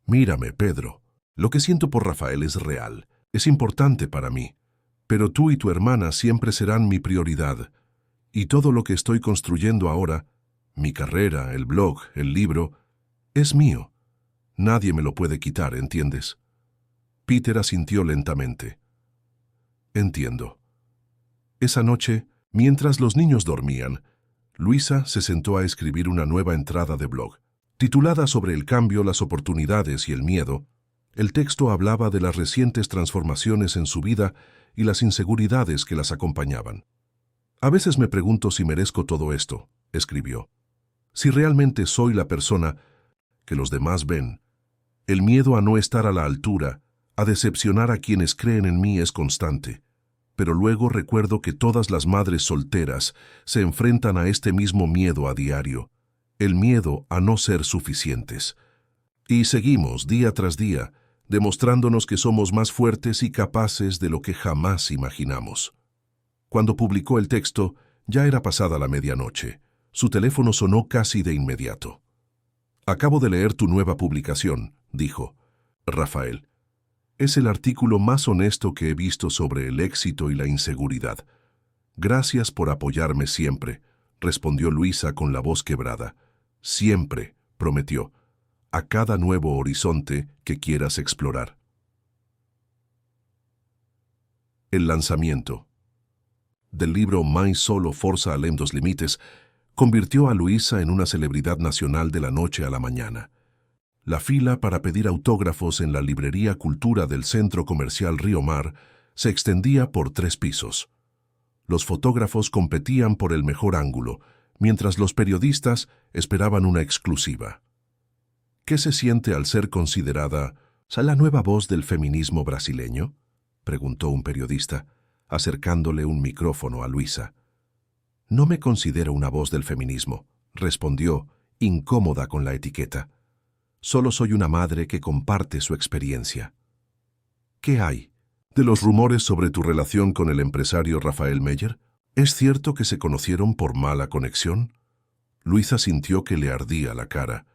Mírame, Pedro. Lo que siento por Rafael es real. Es importante para mí. Pero tú y tu hermana siempre serán mi prioridad. Y todo lo que estoy construyendo ahora, mi carrera, el blog, el libro, es mío. Nadie me lo puede quitar, ¿entiendes? Peter asintió lentamente. Entiendo. Esa noche, mientras los niños dormían, Luisa se sentó a escribir una nueva entrada de blog. Titulada sobre el cambio, las oportunidades y el miedo, el texto hablaba de las recientes transformaciones en su vida y las inseguridades que las acompañaban. A veces me pregunto si merezco todo esto, escribió. Si realmente soy la persona que los demás ven. El miedo a no estar a la altura, a decepcionar a quienes creen en mí es constante. Pero luego recuerdo que todas las madres solteras se enfrentan a este mismo miedo a diario. El miedo a no ser suficientes. Y seguimos día tras día, demostrándonos que somos más fuertes y capaces de lo que jamás imaginamos. Cuando publicó el texto, ya era pasada la medianoche. Su teléfono sonó casi de inmediato. Acabo de leer tu nueva publicación, dijo. Rafael, es el artículo más honesto que he visto sobre el éxito y la inseguridad. Gracias por apoyarme siempre, respondió Luisa con la voz quebrada. Siempre, prometió, a cada nuevo horizonte que quieras explorar. El lanzamiento del libro Mai solo forza além dos limites convirtió a Luisa en una celebridad nacional de la noche a la mañana. La fila para pedir autógrafos en la librería Cultura del centro comercial Río Mar se extendía por 3 pisos. Los fotógrafos competían por el mejor ángulo, mientras los periodistas esperaban una exclusiva. ¿Qué se siente al ser considerada la nueva voz del feminismo brasileño?, preguntó un periodista, acercándole un micrófono a Luisa. No me considero una voz del feminismo, respondió, incómoda con la etiqueta. Solo soy una madre que comparte su experiencia. ¿Qué hay de los rumores sobre tu relación con el empresario Rafael Meyer? ¿Es cierto que se conocieron por mala conexión? Luisa sintió que le ardía la cara.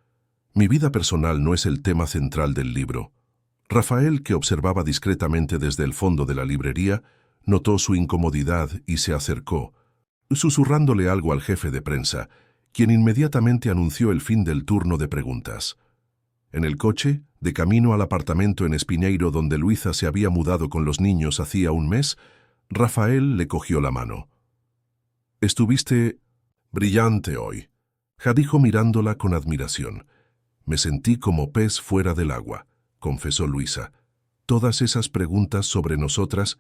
Mi vida personal no es el tema central del libro. Rafael, que observaba discretamente desde el fondo de la librería, notó su incomodidad y se acercó, susurrándole algo al jefe de prensa, quien inmediatamente anunció el fin del turno de preguntas. En el coche, de camino al apartamento en Espineiro donde Luisa se había mudado con los niños hacía un mes, Rafael le cogió la mano. «Estuviste brillante hoy», dijo mirándola con admiración. «Me sentí como pez fuera del agua», confesó Luisa. «Todas esas preguntas sobre nosotras...»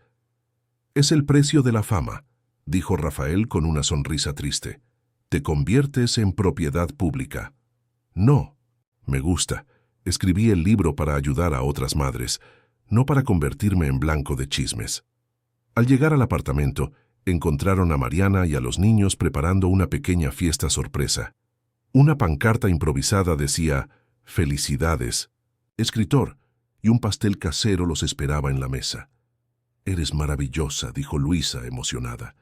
«Es el precio de la fama», dijo Rafael con una sonrisa triste. «Te conviertes en propiedad pública». «No, me gusta. Escribí el libro para ayudar a otras madres, no para convertirme en blanco de chismes». Al llegar al apartamento, encontraron a Mariana y a los niños preparando una pequeña fiesta sorpresa. Una pancarta improvisada decía, «Felicidades, escritor», y un pastel casero los esperaba en la mesa. «Eres maravillosa», dijo Luisa, emocionada.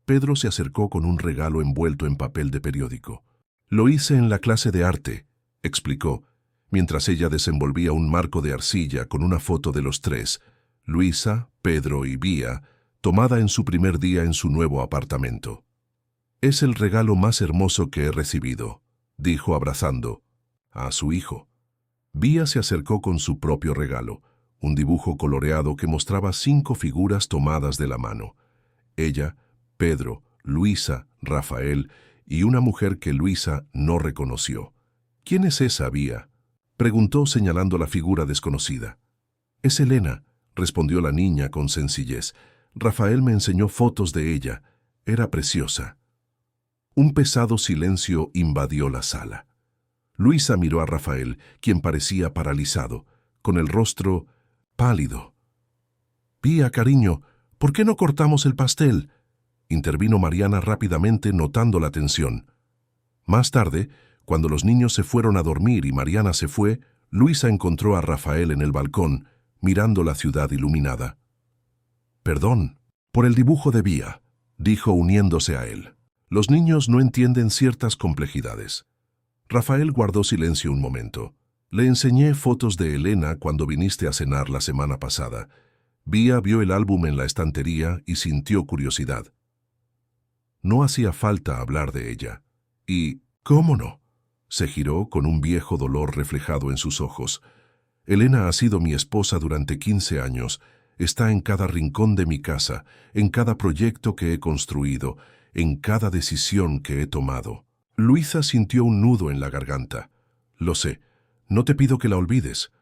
Pedro se acercó con un regalo envuelto en papel de periódico. «Lo hice en la clase de arte», explicó, mientras ella desenvolvía un marco de arcilla con una foto de los 3, Luisa, Pedro y Bía, tomada en su primer día en su nuevo apartamento. «Es el regalo más hermoso que he recibido», dijo abrazando a su hijo. Bía se acercó con su propio regalo, un dibujo coloreado que mostraba 5 figuras tomadas de la mano. Ella, Pedro, Luisa, Rafael y una mujer que Luisa no reconoció. «¿Quién es esa, Bía?», preguntó señalando la figura desconocida. «Es Elena», respondió la niña con sencillez. «Rafael me enseñó fotos de ella. Era preciosa». Un pesado silencio invadió la sala. Luisa miró a Rafael, quien parecía paralizado, con el rostro pálido. «Bía, cariño, ¿por qué no cortamos el pastel?», intervino Mariana rápidamente, notando la tensión. Más tarde, cuando los niños se fueron a dormir y Mariana se fue, Luisa encontró a Rafael en el balcón, mirando la ciudad iluminada. «Perdón, por el dibujo de Vía», dijo uniéndose a él. «Los niños no entienden ciertas complejidades». Rafael guardó silencio un momento. «Le enseñé fotos de Elena cuando viniste a cenar la semana pasada. Vía vio el álbum en la estantería y sintió curiosidad. No hacía falta hablar de ella. Y, ¿cómo no?», se giró con un viejo dolor reflejado en sus ojos. «Elena ha sido mi esposa durante 15 años. Está en cada rincón de mi casa, en cada proyecto que he construido, en cada decisión que he tomado». Luisa sintió un nudo en la garganta. «Lo sé. No te pido que la olvides.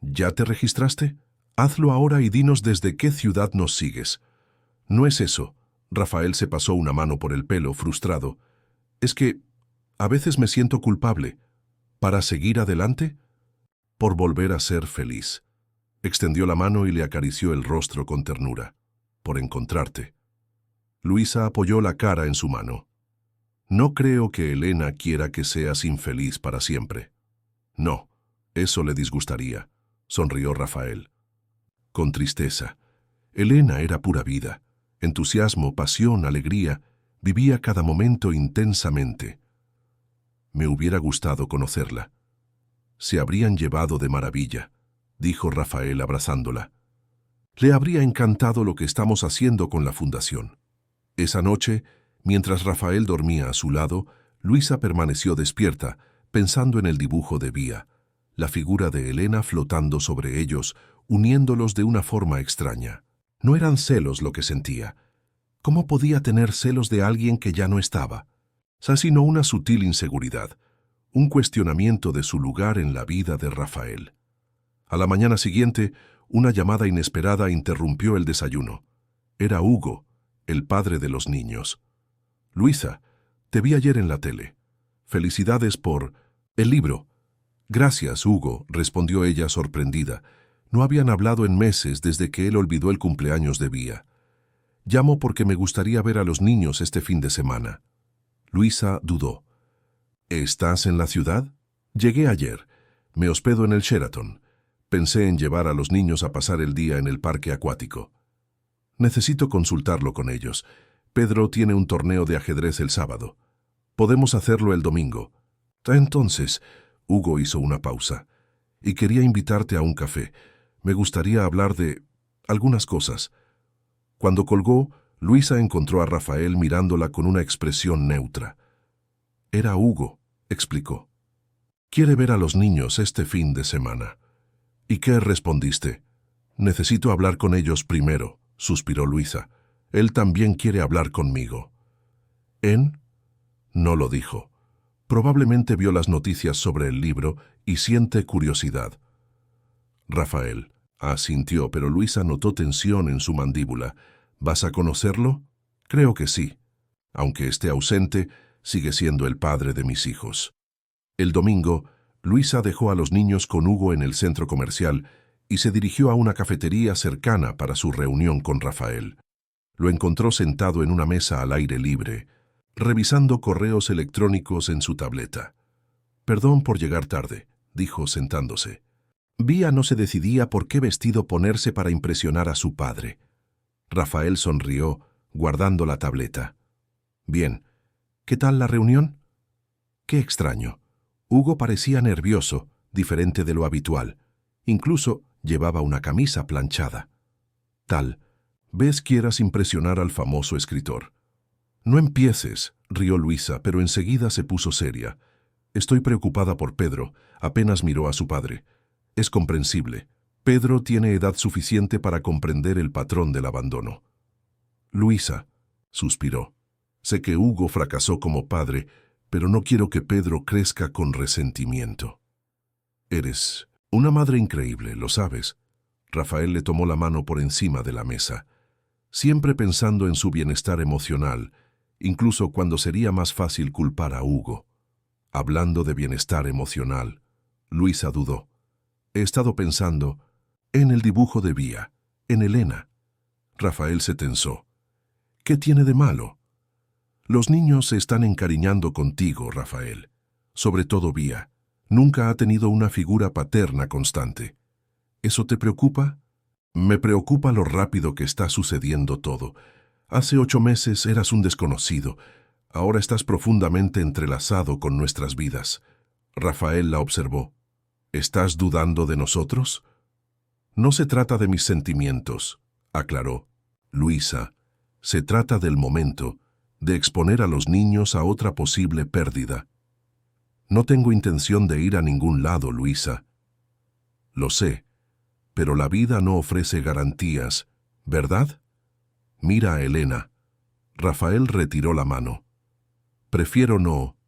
¿Ya te registraste? Hazlo ahora y dinos desde qué ciudad nos sigues». «No es eso». Rafael se pasó una mano por el pelo, frustrado. «Es que a veces me siento culpable. ¿Para seguir adelante? Por volver a ser feliz». Extendió la mano y le acarició el rostro con ternura. «Por encontrarte». Luisa apoyó la cara en su mano. «No creo que Elena quiera que seas infeliz para siempre». «No, eso le disgustaría», sonrió Rafael. Con tristeza. Elena era pura vida. Entusiasmo, pasión, alegría. Vivía cada momento intensamente. «Me hubiera gustado conocerla». «Se habrían llevado de maravilla», dijo Rafael abrazándola. «Le habría encantado lo que estamos haciendo con la fundación». Esa noche, mientras Rafael dormía a su lado, Luisa permaneció despierta, pensando en el dibujo de Vía, la figura de Elena flotando sobre ellos, uniéndolos de una forma extraña. No eran celos lo que sentía. ¿Cómo podía tener celos de alguien que ya no estaba? Sino una sutil inseguridad, un cuestionamiento de su lugar en la vida de Rafael. A la mañana siguiente, una llamada inesperada interrumpió el desayuno. Era Hugo, el padre de los niños. «Luisa, te vi ayer en la tele. Felicidades por el libro». «Gracias, Hugo», respondió ella sorprendida. No habían hablado en meses desde que él olvidó el cumpleaños de Vía. «Llamo porque me gustaría ver a los niños este fin de semana». Luisa dudó. «¿Estás en la ciudad?» «Llegué ayer. Me hospedo en el Sheraton. Pensé en llevar a los niños a pasar el día en el parque acuático». «Necesito consultarlo con ellos. Pedro tiene un torneo de ajedrez el sábado. Podemos hacerlo el domingo». «Entonces», Hugo hizo una pausa, «y quería invitarte a un café. Me gustaría hablar de algunas cosas». Cuando colgó, Luisa encontró a Rafael mirándola con una expresión neutra. «Era Hugo», explicó. «Quiere ver a los niños este fin de semana». «¿Y qué respondiste?» «Necesito hablar con ellos primero», suspiró Luisa. «Él también quiere hablar conmigo». «¿En?» No lo dijo. Probablemente vio las noticias sobre el libro y siente curiosidad. Rafael asintió, pero Luisa notó tensión en su mandíbula. «¿Vas a conocerlo?» «Creo que sí. Aunque esté ausente, sigue siendo el padre de mis hijos». El domingo, Luisa dejó a los niños con Hugo en el centro comercial y se dirigió a una cafetería cercana para su reunión con Rafael. Lo encontró sentado en una mesa al aire libre, revisando correos electrónicos en su tableta. «Perdón por llegar tarde», dijo sentándose. Vía no se decidía por qué vestido ponerse para impresionar a su padre. Rafael sonrió, guardando la tableta. «Bien. ¿Qué tal la reunión?» «Qué extraño». Hugo parecía nervioso, diferente de lo habitual. Incluso llevaba una camisa planchada. «Tal vez quieras impresionar al famoso escritor». «No empieces», rió Luisa, pero enseguida se puso seria. «Estoy preocupada por Pedro», apenas miró a su padre. «Es comprensible. Pedro tiene edad suficiente para comprender el patrón del abandono». «Luisa», suspiró. «Sé que Hugo fracasó como padre, pero no quiero que Pedro crezca con resentimiento». «Eres una madre increíble, lo sabes». Rafael le tomó la mano por encima de la mesa. «Siempre pensando en su bienestar emocional, incluso cuando sería más fácil culpar a Hugo». Hablando de bienestar emocional, Luisa dudó. «He estado pensando en el dibujo de Vía, en Elena». Rafael se tensó. ¿Qué tiene de malo? Los niños se están encariñando contigo, Rafael. Sobre todo Vía. Nunca ha tenido una figura paterna constante. ¿Eso te preocupa? Me preocupa lo rápido que está sucediendo todo. Hace 8 meses eras un desconocido. Ahora estás profundamente entrelazado con nuestras vidas. Rafael la observó. ¿Estás dudando de nosotros? No se trata de mis sentimientos, aclaró. Luisa, se trata del momento, de exponer a los niños a otra posible pérdida. No tengo intención de ir a ningún lado, Luisa. Lo sé, pero la vida no ofrece garantías, ¿verdad? Mira a Elena. Rafael retiró la mano. Prefiero no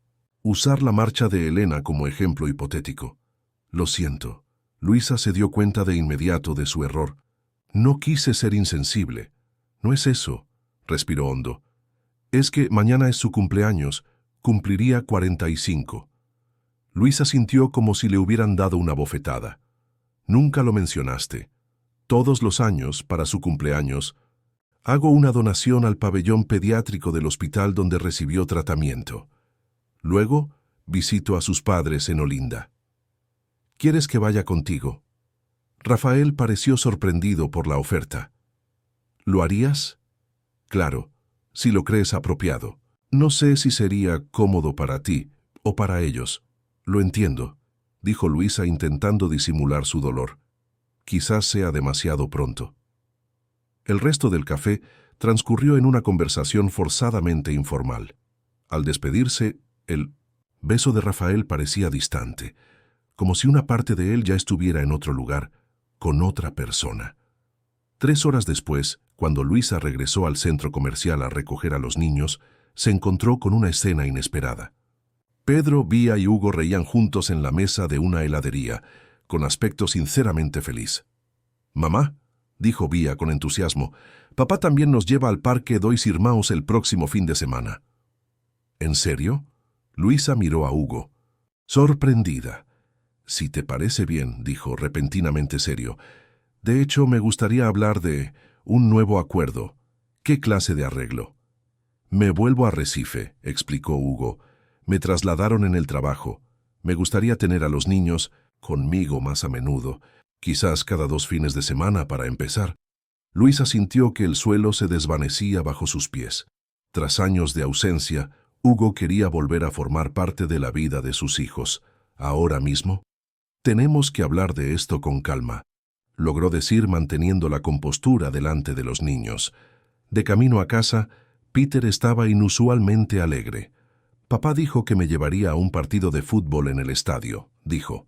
usar la marcha de Elena como ejemplo hipotético. Lo siento. Luisa se dio cuenta de inmediato de su error. No quise ser insensible. No es eso, respiró hondo. Es que mañana es su cumpleaños, cumpliría 45. Luisa sintió como si le hubieran dado una bofetada. Nunca lo mencionaste. Todos los años, para su cumpleaños, hago una donación al pabellón pediátrico del hospital donde recibió tratamiento. Luego, visito a sus padres en Olinda. ¿Quieres que vaya contigo? Rafael pareció sorprendido por la oferta. ¿Lo harías? Claro, si lo crees apropiado. No sé si sería cómodo para ti o para ellos. Lo entiendo, dijo Luisa intentando disimular su dolor. Quizás sea demasiado pronto. El resto del café transcurrió en una conversación forzadamente informal. Al despedirse, el beso de Rafael parecía distante, como si una parte de él ya estuviera en otro lugar, con otra persona. 3 horas después, cuando Luisa regresó al centro comercial a recoger a los niños, se encontró con una escena inesperada. Pedro, Vía y Hugo reían juntos en la mesa de una heladería, con aspecto sinceramente feliz. «Mamá», dijo Vía con entusiasmo, «papá también nos lleva al parque Dois Irmãos el próximo fin de semana». «¿En serio?» Luisa miró a Hugo, sorprendida. «Si te parece bien», dijo repentinamente serio. «De hecho, me gustaría hablar de un nuevo acuerdo. ¿Qué clase de arreglo?» «Me vuelvo a Recife», explicó Hugo. «Me trasladaron en el trabajo. Me gustaría tener a los niños conmigo más a menudo, quizás cada 2 fines de semana para empezar». Luisa sintió que el suelo se desvanecía bajo sus pies. Tras años de ausencia, Hugo quería volver a formar parte de la vida de sus hijos. ¿Ahora mismo? «Tenemos que hablar de esto con calma», logró decir manteniendo la compostura delante de los niños. De camino a casa, Peter estaba inusualmente alegre. «Papá dijo que me llevaría a un partido de fútbol en el estadio», dijo,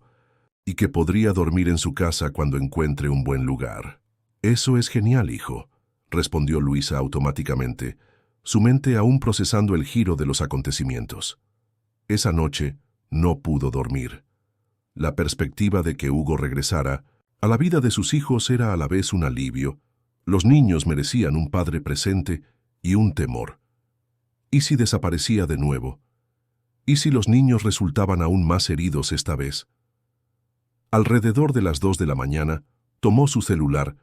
«y que podría dormir en su casa cuando encuentre un buen lugar». «Eso es genial, hijo», respondió Luisa automáticamente, su mente aún procesando el giro de los acontecimientos. Esa noche no pudo dormir. La perspectiva de que Hugo regresara a la vida de sus hijos era a la vez un alivio. Los niños merecían un padre presente y un temor. ¿Y si desaparecía de nuevo? ¿Y si los niños resultaban aún más heridos esta vez? Alrededor de las 2 de la mañana, tomó su celular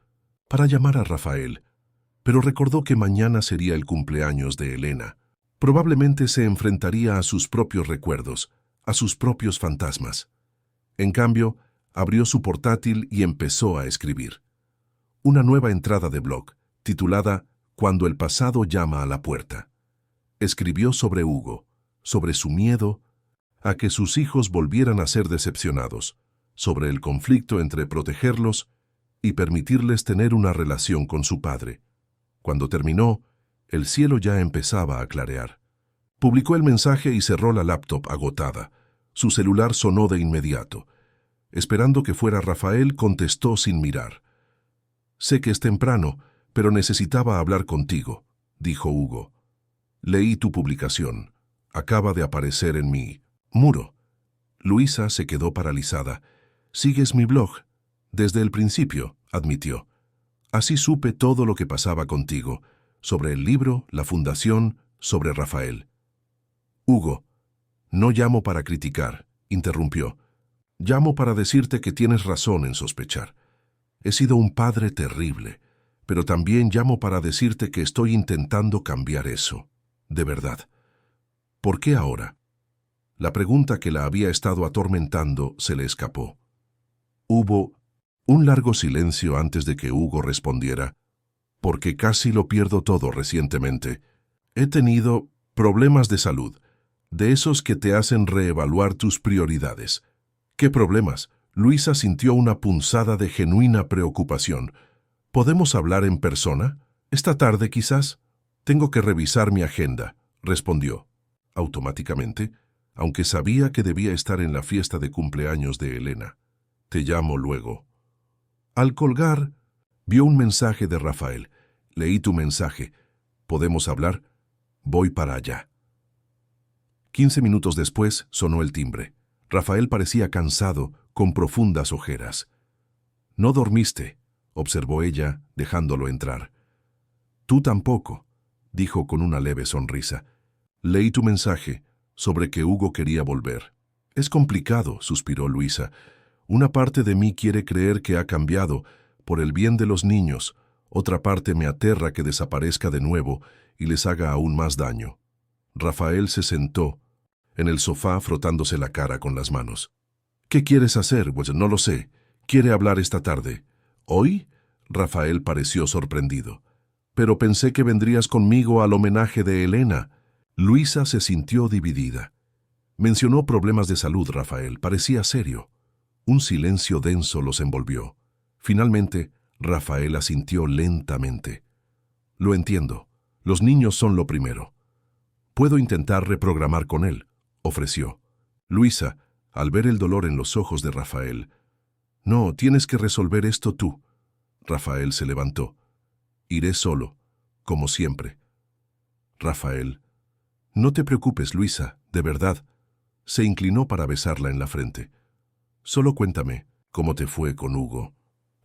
para llamar a Rafael, pero recordó que mañana sería el cumpleaños de Elena. Probablemente se enfrentaría a sus propios recuerdos, a sus propios fantasmas. En cambio, abrió su portátil y empezó a escribir. Una nueva entrada de blog, titulada «Cuando el pasado llama a la puerta». Escribió sobre Hugo, sobre su miedo a que sus hijos volvieran a ser decepcionados, sobre el conflicto entre protegerlos y permitirles tener una relación con su padre. Cuando terminó, el cielo ya empezaba a clarear. Publicó el mensaje y cerró la laptop agotada. Su celular sonó de inmediato. Esperando que fuera Rafael, contestó sin mirar. «Sé que es temprano, pero necesitaba hablar contigo», dijo Hugo. «Leí tu publicación. Acaba de aparecer en mi muro». Luisa se quedó paralizada. «¿Sigues mi blog?» «Desde el principio», admitió. «Así supe todo lo que pasaba contigo, sobre el libro, la fundación, sobre Rafael». «Hugo, no llamo para criticar», interrumpió. «Llamo para decirte que tienes razón en sospechar. He sido un padre terrible, pero también llamo para decirte que estoy intentando cambiar eso. De verdad. ¿Por qué ahora? La pregunta que la había estado atormentando se le escapó. Hubo un largo silencio antes de que Hugo respondiera. Porque casi lo pierdo todo recientemente. He tenido problemas de salud, de esos que te hacen reevaluar tus prioridades. ¿Qué problemas? Luisa sintió una punzada de genuina preocupación. ¿Podemos hablar en persona? ¿Esta tarde, quizás? Tengo que revisar mi agenda, respondió. Automáticamente, aunque sabía que debía estar en la fiesta de cumpleaños de Elena. Te llamo luego. Al colgar, vio un mensaje de Rafael. Leí tu mensaje. ¿Podemos hablar? Voy para allá. 15 minutos después sonó el timbre. Rafael parecía cansado, con profundas ojeras. «No dormiste», observó ella, dejándolo entrar. «Tú tampoco», dijo con una leve sonrisa. «Leí tu mensaje sobre que Hugo quería volver». «Es complicado», suspiró Luisa. «Una parte de mí quiere creer que ha cambiado, por el bien de los niños. Otra parte me aterra que desaparezca de nuevo y les haga aún más daño». Rafael se sentó en el sofá frotándose la cara con las manos. «¿Qué quieres hacer? Pues no lo sé. ¿Quiere hablar esta tarde?» «¿Hoy?» Rafael pareció sorprendido. «Pero pensé que vendrías conmigo al homenaje de Elena». Luisa se sintió dividida. Mencionó problemas de salud, Rafael. Parecía serio. Un silencio denso los envolvió. Finalmente, Rafael asintió lentamente. «Lo entiendo. Los niños son lo primero. Puedo intentar reprogramar con él», ofreció. Luisa, al ver el dolor en los ojos de Rafael: «No, tienes que resolver esto tú». Rafael se levantó. «Iré solo, como siempre». Rafael: «No te preocupes, Luisa, de verdad». Se inclinó para besarla en la frente. «Solo cuéntame cómo te fue con Hugo».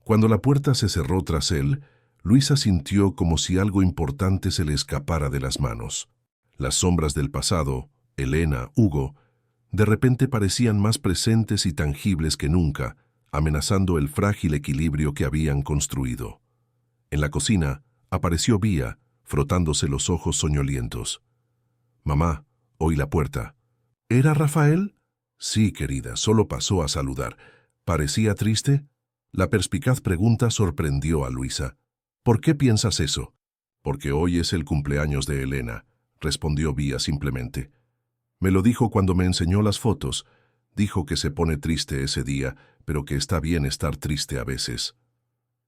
Cuando la puerta se cerró tras él, Luisa sintió como si algo importante se le escapara de las manos. Las sombras del pasado, Elena, Hugo, de repente parecían más presentes y tangibles que nunca, amenazando el frágil equilibrio que habían construido. En la cocina apareció Vía, frotándose los ojos soñolientos. «Mamá», oí la puerta. «¿Era Rafael?» «Sí, querida, solo pasó a saludar». «¿Parecía triste?» La perspicaz pregunta sorprendió a Luisa. «¿Por qué piensas eso?» «Porque hoy es el cumpleaños de Elena», respondió Vía simplemente. «Me lo dijo cuando me enseñó las fotos. Dijo que se pone triste ese día, pero que está bien estar triste a veces».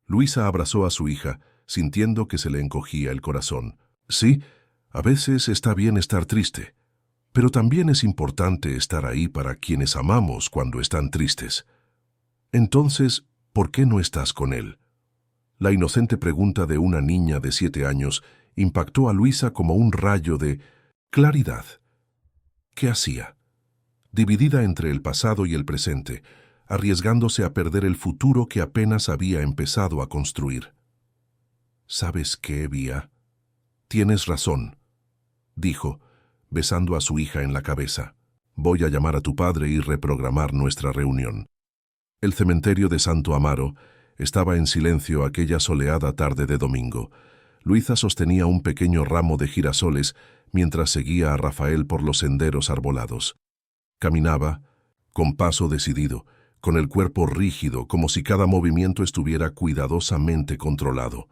Luisa abrazó a su hija, sintiendo que se le encogía el corazón. «Sí, a veces está bien estar triste, pero también es importante estar ahí para quienes amamos cuando están tristes». «Entonces, ¿por qué no estás con él?» La inocente pregunta de una niña de 7 años impactó a Luisa como un rayo de claridad. ¿Qué hacía? Dividida entre el pasado y el presente, arriesgándose a perder el futuro que apenas había empezado a construir. «¿Sabes qué, Vía? Tienes razón», dijo, besando a su hija en la cabeza. «Voy a llamar a tu padre y reprogramar nuestra reunión». El cementerio de Santo Amaro estaba en silencio aquella soleada tarde de domingo. Luisa sostenía un pequeño ramo de girasoles mientras seguía a Rafael por los senderos arbolados. Caminaba, con paso decidido, con el cuerpo rígido, como si cada movimiento estuviera cuidadosamente controlado.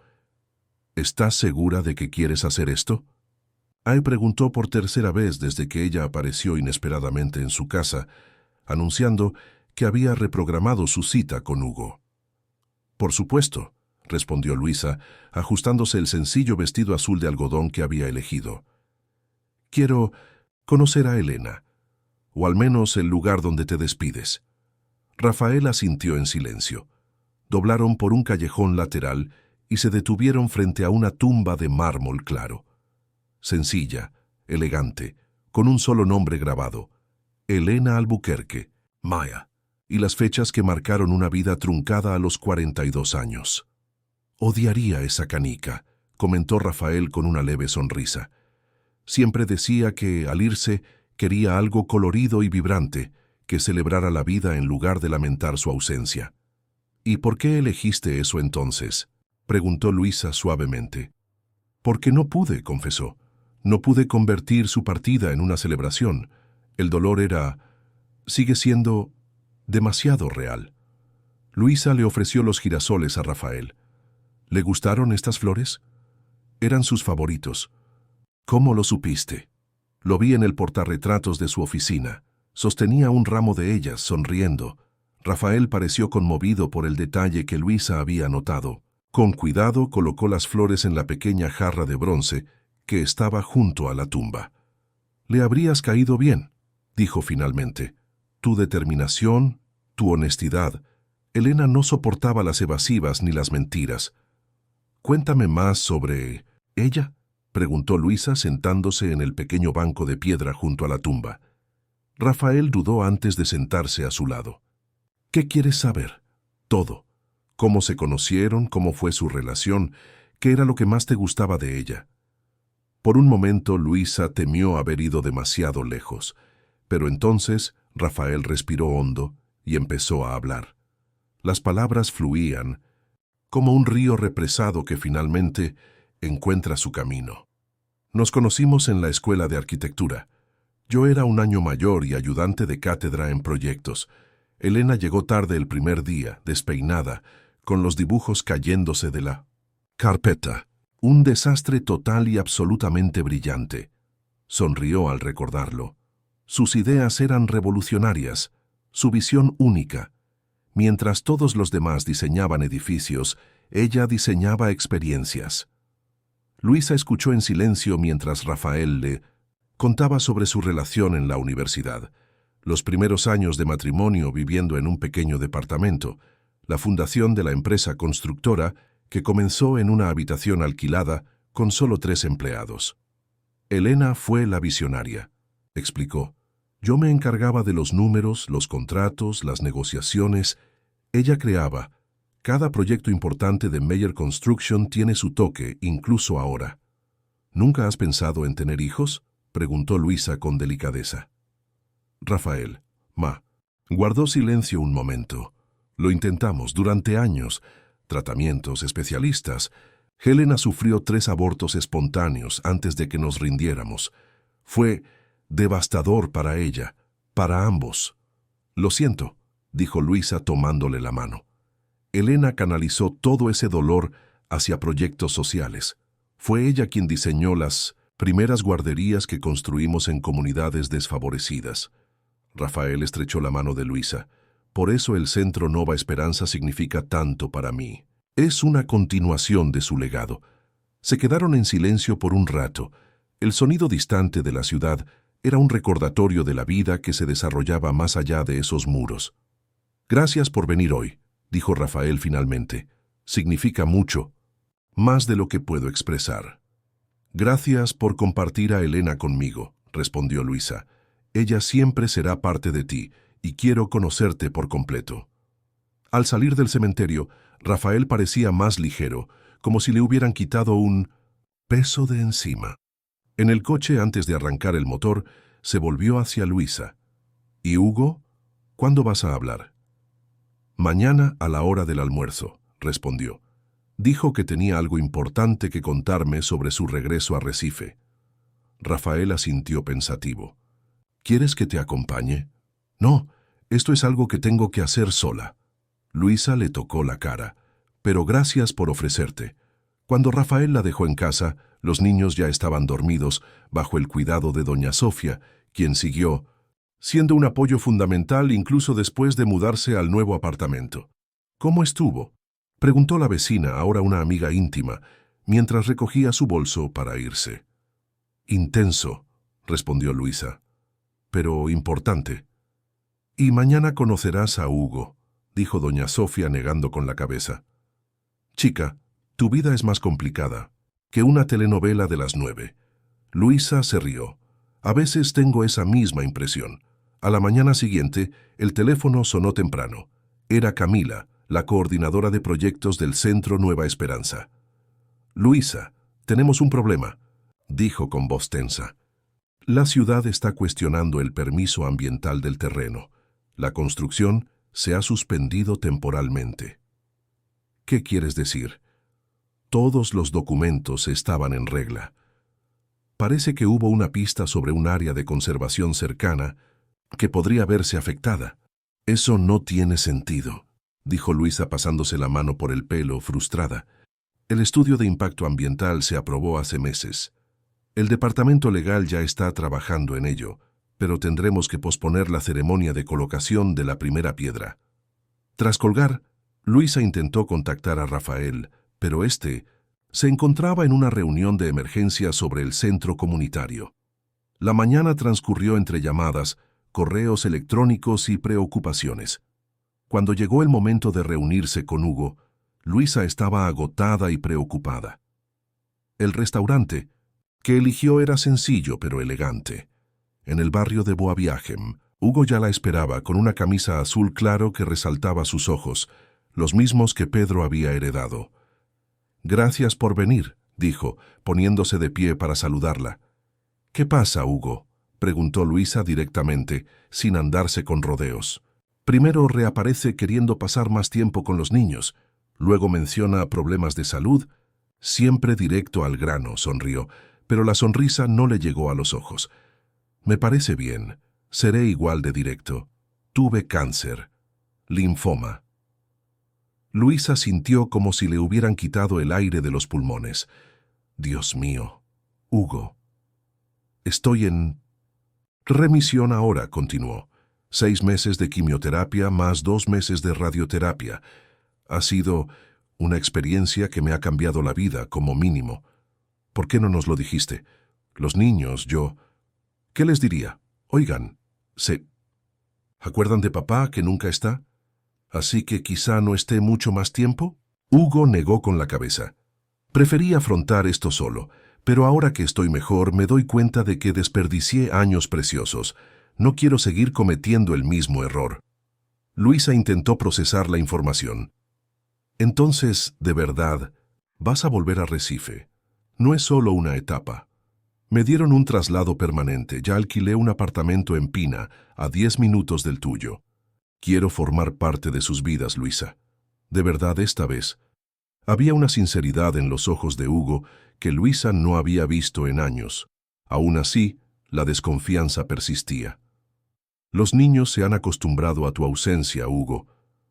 «¿Estás segura de que quieres hacer esto?» Ay preguntó por tercera vez desde que ella apareció inesperadamente en su casa, anunciando que había reprogramado su cita con Hugo. «Por supuesto», respondió Luisa, ajustándose el sencillo vestido azul de algodón que había elegido. «Quiero conocer a Elena, o al menos el lugar donde te despides». Rafael asintió en silencio. Doblaron por un callejón lateral y se detuvieron frente a una tumba de mármol claro. Sencilla, elegante, con un solo nombre grabado: Elena Albuquerque, Maya, y las fechas que marcaron una vida truncada a los 42 años. «Odiaría esa canica», comentó Rafael con una leve sonrisa. «Siempre decía que, al irse, quería algo colorido y vibrante, que celebrara la vida en lugar de lamentar su ausencia». «¿Y por qué elegiste eso entonces?» preguntó Luisa suavemente. Porque no pude, confesó. No pude convertir su partida en una celebración. El dolor sigue siendo demasiado real. Luisa le ofreció los girasoles a Rafael. ¿Le gustaron estas flores? Eran sus favoritos. ¿Cómo lo supiste? Lo vi en el portarretratos de su oficina. Sostenía un ramo de ellas, sonriendo. Rafael pareció conmovido por el detalle que Luisa había notado. Con cuidado colocó las flores en la pequeña jarra de bronce que estaba junto a la tumba. «Le habrías caído bien», dijo finalmente. «Tu determinación, tu honestidad». Elena no soportaba las evasivas ni las mentiras. «Cuéntame más sobre ella», preguntó Luisa sentándose en el pequeño banco de piedra junto a la tumba. Rafael dudó antes de sentarse a su lado. «¿Qué quieres saber?» «Todo. Cómo se conocieron, cómo fue su relación, qué era lo que más te gustaba de ella». Por un momento Luisa temió haber ido demasiado lejos, pero entonces Rafael respiró hondo y empezó a hablar. Las palabras fluían, como un río represado que finalmente encuentra su camino. Nos conocimos en la escuela de arquitectura. Yo era un año mayor y ayudante de cátedra en proyectos. Elena llegó tarde el primer día, despeinada, con los dibujos cayéndose de la carpeta. Un desastre total y absolutamente brillante. Sonrió al recordarlo. Sus ideas eran revolucionarias, su visión única. Mientras todos los demás diseñaban edificios, ella diseñaba experiencias. Luisa escuchó en silencio mientras Rafael le contaba sobre su relación en la universidad, los primeros años de matrimonio viviendo en un pequeño departamento, la fundación de la empresa constructora que comenzó en una habitación alquilada con solo 3 empleados. Elena fue la visionaria, explicó. Yo me encargaba de los números, los contratos, las negociaciones. Ella creaba. Cada proyecto importante de Meyer Construction tiene su toque, incluso ahora. ¿Nunca has pensado en tener hijos?, preguntó Luisa con delicadeza. Rafael, guardó silencio un momento. Lo intentamos durante años. Tratamientos, especialistas. Helena sufrió 3 abortos espontáneos antes de que nos rindiéramos. Fue devastador para ella, para ambos. Lo siento, dijo Luisa tomándole la mano. Elena canalizó todo ese dolor hacia proyectos sociales. Fue ella quien diseñó las primeras guarderías que construimos en comunidades desfavorecidas. Rafael estrechó la mano de Luisa. Por eso el Centro Nova Esperanza significa tanto para mí. Es una continuación de su legado. Se quedaron en silencio por un rato. El sonido distante de la ciudad era un recordatorio de la vida que se desarrollaba más allá de esos muros. Gracias por venir hoy, dijo Rafael finalmente. Significa mucho, más de lo que puedo expresar. Gracias por compartir a Elena conmigo, respondió Luisa. Ella siempre será parte de ti y quiero conocerte por completo. Al salir del cementerio, Rafael parecía más ligero, como si le hubieran quitado un peso de encima. En el coche, antes de arrancar el motor, se volvió hacia Luisa. ¿Y Hugo? ¿Cuándo vas a hablar? Mañana a la hora del almuerzo, respondió. Dijo que tenía algo importante que contarme sobre su regreso a Recife. Rafael asintió pensativo. ¿Quieres que te acompañe? No, esto es algo que tengo que hacer sola. Luisa le tocó la cara. Pero gracias por ofrecerte. Cuando Rafael la dejó en casa, los niños ya estaban dormidos bajo el cuidado de doña Sofía, quien siguió, siendo un apoyo fundamental incluso después de mudarse al nuevo apartamento. ¿Cómo estuvo?, preguntó la vecina, ahora una amiga íntima, mientras recogía su bolso para irse. Intenso, respondió Luisa, pero importante. Y mañana conocerás a Hugo, dijo doña Sofía negando con la cabeza. Chica, tu vida es más complicada que una telenovela de las 9. Luisa se rió. A veces tengo esa misma impresión. A la mañana siguiente, el teléfono sonó temprano. Era Camila, la coordinadora de proyectos del Centro Nueva Esperanza. Luisa, tenemos un problema, dijo con voz tensa. La ciudad está cuestionando el permiso ambiental del terreno. La construcción se ha suspendido temporalmente. ¿Qué quieres decir? Todos los documentos estaban en regla. Parece que hubo una pista sobre un área de conservación cercana que podría verse afectada. Eso no tiene sentido, dijo Luisa pasándose la mano por el pelo, frustrada. El estudio de impacto ambiental se aprobó hace meses. El departamento legal ya está trabajando en ello, pero tendremos que posponer la ceremonia de colocación de la primera piedra. Tras colgar, Luisa intentó contactar a Rafael, pero éste se encontraba en una reunión de emergencia sobre el centro comunitario. La mañana transcurrió entre llamadas, correos electrónicos y preocupaciones. Cuando llegó el momento de reunirse con Hugo, Luisa estaba agotada y preocupada. El restaurante que eligió era sencillo pero elegante. En el barrio de Boaviajem, Hugo ya la esperaba con una camisa azul claro que resaltaba sus ojos, los mismos que Pedro había heredado. «Gracias por venir», dijo, poniéndose de pie para saludarla. «¿Qué pasa, Hugo?», preguntó Luisa directamente, sin andarse con rodeos. Primero reaparece queriendo pasar más tiempo con los niños, luego menciona problemas de salud. Siempre directo al grano, sonrió, pero la sonrisa no le llegó a los ojos. «Me parece bien. Seré igual de directo. Tuve cáncer. Linfoma». Luisa sintió como si le hubieran quitado el aire de los pulmones. «Dios mío. Hugo. Estoy en remisión ahora», continuó. 6 meses de quimioterapia más 2 meses de radioterapia. Ha sido una experiencia que me ha cambiado la vida, como mínimo. ¿Por qué no nos lo dijiste? Los niños, yo... ¿Qué les diría? Oigan, ¿se acuerdan de papá que nunca está? Así que quizá no esté mucho más tiempo. Hugo negó con la cabeza. Preferí afrontar esto solo, pero ahora que estoy mejor me doy cuenta de que desperdicié años preciosos. No quiero seguir cometiendo el mismo error. Luisa intentó procesar la información. Entonces, de verdad, vas a volver a Recife. No es solo una etapa. Me dieron un traslado permanente, ya alquilé un apartamento en Pina, a 10 minutos del tuyo. Quiero formar parte de sus vidas, Luisa. De verdad, esta vez. Había una sinceridad en los ojos de Hugo que Luisa no había visto en años. Aún así, la desconfianza persistía. Los niños se han acostumbrado a tu ausencia, Hugo.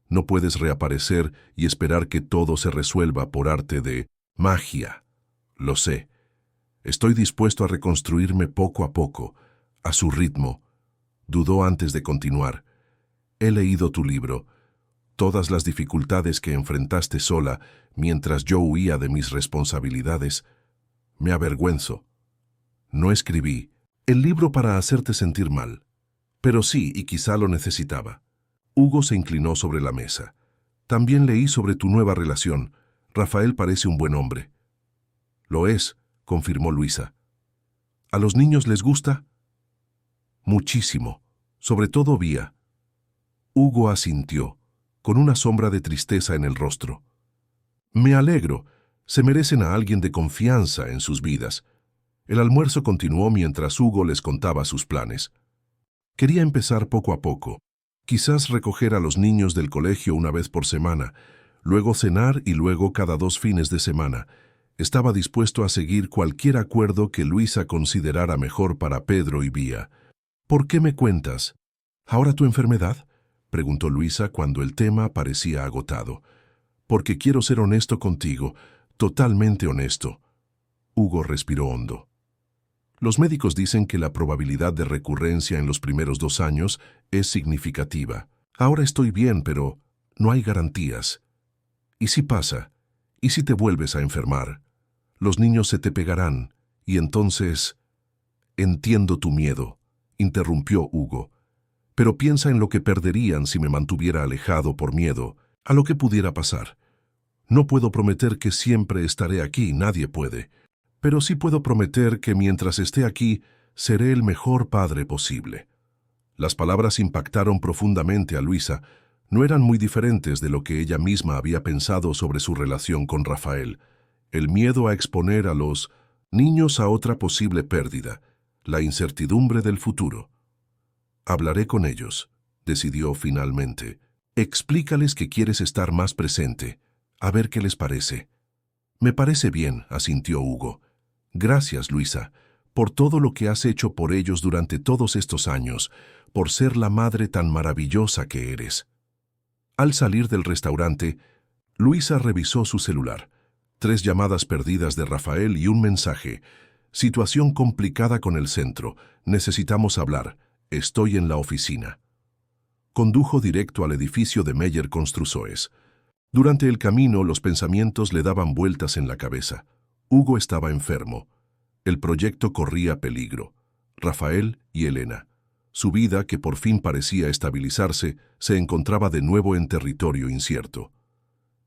No puedes reaparecer y esperar que todo se resuelva por arte de magia. Lo sé. Estoy dispuesto a reconstruirme poco a poco, a su ritmo. Dudó antes de continuar. He leído tu libro. Todas las dificultades que enfrentaste sola mientras yo huía de mis responsabilidades. Me avergüenzo. No escribí el libro para hacerte sentir mal. Pero sí, y quizá lo necesitaba. Hugo se inclinó sobre la mesa. También leí sobre tu nueva relación. Rafael parece un buen hombre. Lo es, confirmó Luisa. ¿A los niños les gusta? Muchísimo, sobre todo Vía. Hugo asintió, con una sombra de tristeza en el rostro. Me alegro, se merecen a alguien de confianza en sus vidas. El almuerzo continuó mientras Hugo les contaba sus planes. Quería empezar poco a poco, quizás recoger a los niños del colegio una vez por semana, luego cenar y luego cada 2 fines de semana. Estaba dispuesto a seguir cualquier acuerdo que Luisa considerara mejor para Pedro y Vía. ¿Por qué me cuentas? ¿Ahora tu enfermedad?, preguntó Luisa cuando el tema parecía agotado. Porque quiero ser honesto contigo, totalmente honesto. Hugo respiró hondo. Los médicos dicen que la probabilidad de recurrencia en los primeros 2 años es significativa. Ahora estoy bien, pero no hay garantías. ¿Y si pasa? ¿Y si te vuelves a enfermar? Los niños se te pegarán, y entonces... Entiendo tu miedo, interrumpió Hugo. Pero piensa en lo que perderían si me mantuviera alejado por miedo a lo que pudiera pasar. No puedo prometer que siempre estaré aquí, nadie puede. Pero sí puedo prometer que mientras esté aquí, seré el mejor padre posible. Las palabras impactaron profundamente a Luisa. No eran muy diferentes de lo que ella misma había pensado sobre su relación con Rafael. El miedo a exponer a los niños a otra posible pérdida, la incertidumbre del futuro. Hablaré con ellos, decidió finalmente. Explícales que quieres estar más presente, a ver qué les parece. Me parece bien, asintió Hugo. Gracias, Luisa, por todo lo que has hecho por ellos durante todos estos años, por ser la madre tan maravillosa que eres. Al salir del restaurante, Luisa revisó su celular. 3 llamadas perdidas de Rafael y un mensaje. Situación complicada con el centro. Necesitamos hablar. Estoy en la oficina. Condujo directo al edificio de Meyer Construsoes. Durante el camino, los pensamientos le daban vueltas en la cabeza. Hugo estaba enfermo. El proyecto corría peligro. Rafael y Elena. Su vida, que por fin parecía estabilizarse, se encontraba de nuevo en territorio incierto.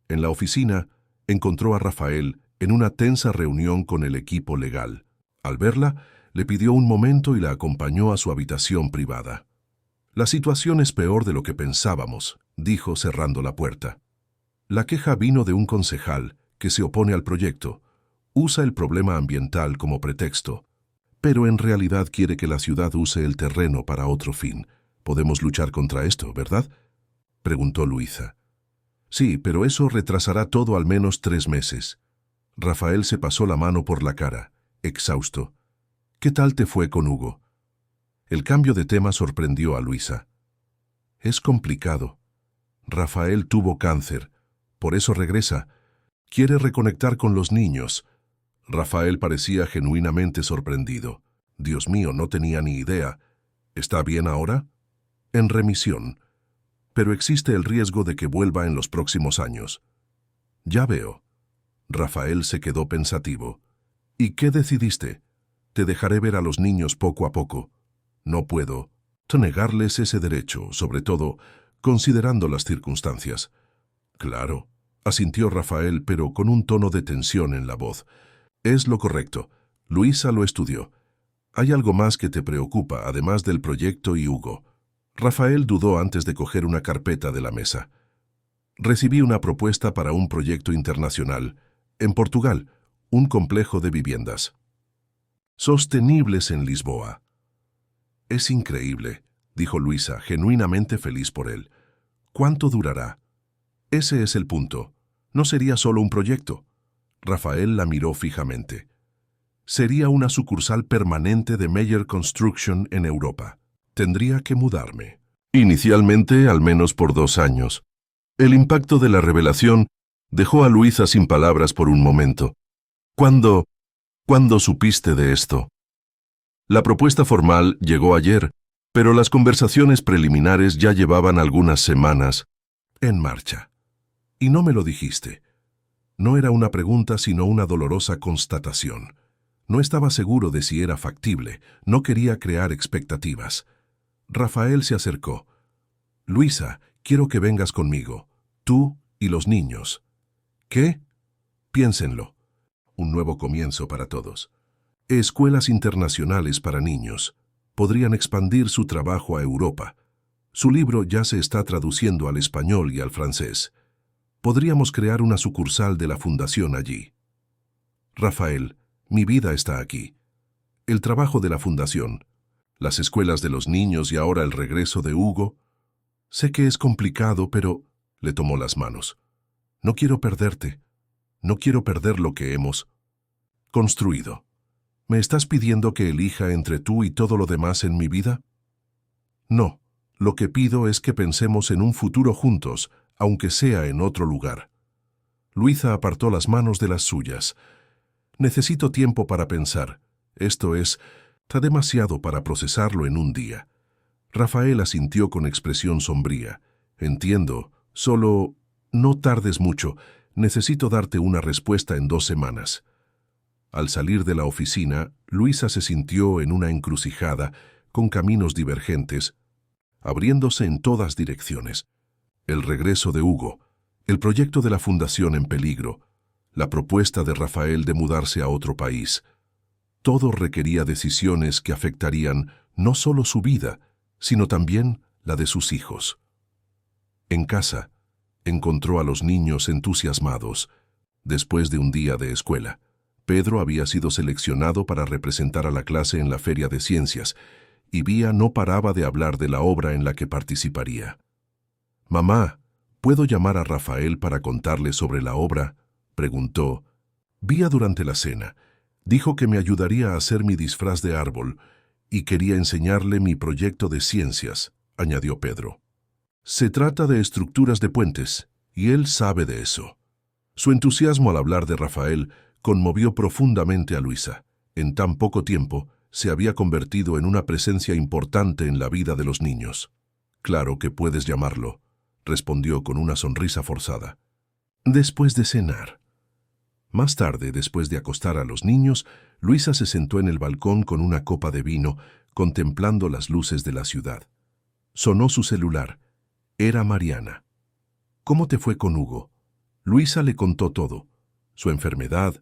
En la oficina, encontró a Rafael en una tensa reunión con el equipo legal. Al verla, le pidió un momento y la acompañó a su habitación privada. La situación es peor de lo que pensábamos, dijo cerrando la puerta. La queja vino de un concejal que se opone al proyecto. Usa el problema ambiental como pretexto, pero en realidad quiere que la ciudad use el terreno para otro fin. ¿Podemos luchar contra esto, verdad?, preguntó Luisa. Sí, pero eso retrasará todo al menos 3 meses. Rafael se pasó la mano por la cara, exhausto. ¿Qué tal te fue con Hugo? El cambio de tema sorprendió a Luisa. Es complicado. Rafael tuvo cáncer, por eso regresa. Quiere reconectar con los niños. Rafael parecía genuinamente sorprendido. Dios mío, no tenía ni idea. ¿Está bien ahora? En remisión. Pero existe el riesgo de que vuelva en los próximos años. Ya veo. Rafael se quedó pensativo. ¿Y qué decidiste? Te dejaré ver a los niños poco a poco. No puedo negarles ese derecho, sobre todo considerando las circunstancias. Claro, asintió Rafael, pero con un tono de tensión en la voz. Es lo correcto. Luisa lo estudió. ¿Hay algo más que te preocupa, además del proyecto y Hugo? Rafael dudó antes de coger una carpeta de la mesa. Recibí una propuesta para un proyecto internacional, en Portugal, un complejo de viviendas sostenibles en Lisboa. Es increíble, dijo Luisa, genuinamente feliz por él. ¿Cuánto durará? Ese es el punto. No sería solo un proyecto. Rafael la miró fijamente. Sería una sucursal permanente de Meyer Construction en Europa. Tendría que mudarme. Inicialmente, al menos por 2 años. El impacto de la revelación dejó a Luisa sin palabras por un momento. ¿Cuándo supiste de esto? La propuesta formal llegó ayer, pero las conversaciones preliminares ya llevaban algunas semanas en marcha. Y no me lo dijiste. No era una pregunta, sino una dolorosa constatación. No estaba seguro de si era factible, no quería crear expectativas. Rafael se acercó. Luisa, quiero que vengas conmigo, tú y los niños. ¿Qué? Piénsenlo. Un nuevo comienzo para todos. Escuelas internacionales para niños. Podrían expandir su trabajo a Europa. Su libro ya se está traduciendo al español y al francés. Podríamos crear una sucursal de la fundación allí. Rafael, mi vida está aquí. El trabajo de la fundación, las escuelas de los niños y ahora el regreso de Hugo. Sé que es complicado, pero le tomó las manos. No quiero perderte. No quiero perder lo que hemos construido. ¿Me estás pidiendo que elija entre tú y todo lo demás en mi vida? No, lo que pido es que pensemos en un futuro juntos, aunque sea en otro lugar. Luisa apartó las manos de las suyas. Necesito tiempo para pensar. Esto está demasiado para procesarlo en un día. Rafael asintió con expresión sombría. Entiendo, solo no tardes mucho. Necesito darte una respuesta en 2 semanas. Al salir de la oficina, Luisa se sintió en una encrucijada, con caminos divergentes, abriéndose en todas direcciones. El regreso de Hugo, el proyecto de la fundación en peligro, la propuesta de Rafael de mudarse a otro país. Todo requería decisiones que afectarían no solo su vida, sino también la de sus hijos. En casa, encontró a los niños entusiasmados. Después de un día de escuela, Pedro había sido seleccionado para representar a la clase en la Feria de Ciencias, y Vía no paraba de hablar de la obra en la que participaría. «Mamá, ¿puedo llamar a Rafael para contarle sobre la obra?», preguntó, Vía durante la cena. Dijo que me ayudaría a hacer mi disfraz de árbol y quería enseñarle mi proyecto de ciencias, añadió Pedro. Se trata de estructuras de puentes, y él sabe de eso. Su entusiasmo al hablar de Rafael conmovió profundamente a Luisa. En tan poco tiempo, se había convertido en una presencia importante en la vida de los niños. Claro que puedes llamarlo, respondió con una sonrisa forzada. Después de cenar. Más tarde, después de acostar a los niños, Luisa se sentó en el balcón con una copa de vino, contemplando las luces de la ciudad. Sonó su celular. Era Mariana. ¿Cómo te fue con Hugo? Luisa le contó todo. Su enfermedad,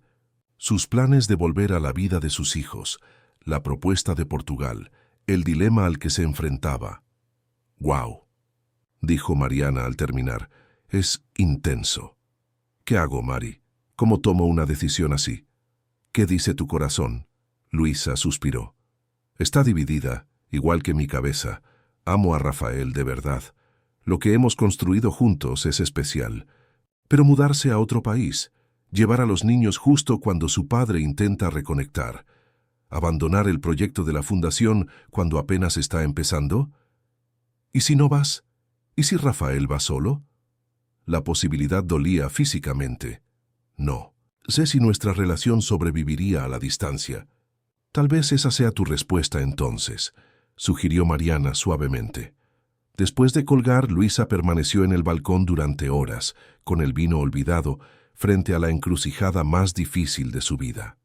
sus planes de volver a la vida de sus hijos, la propuesta de Portugal, el dilema al que se enfrentaba. «¡Guau!», dijo Mariana al terminar. «Es intenso». «¿Qué hago, Mari? ¿Cómo tomo una decisión así?» «¿Qué dice tu corazón?». Luisa suspiró. «Está dividida, igual que mi cabeza. Amo a Rafael de verdad. Lo que hemos construido juntos es especial. Pero mudarse a otro país, llevar a los niños justo cuando su padre intenta reconectar, abandonar el proyecto de la fundación cuando apenas está empezando. ¿Y si no vas? ¿Y si Rafael va solo? La posibilidad dolía físicamente. No, sé si nuestra relación sobreviviría a la distancia. Tal vez esa sea tu respuesta entonces, sugirió Mariana suavemente. Después de colgar, Luisa permaneció en el balcón durante horas, con el vino olvidado, frente a la encrucijada más difícil de su vida.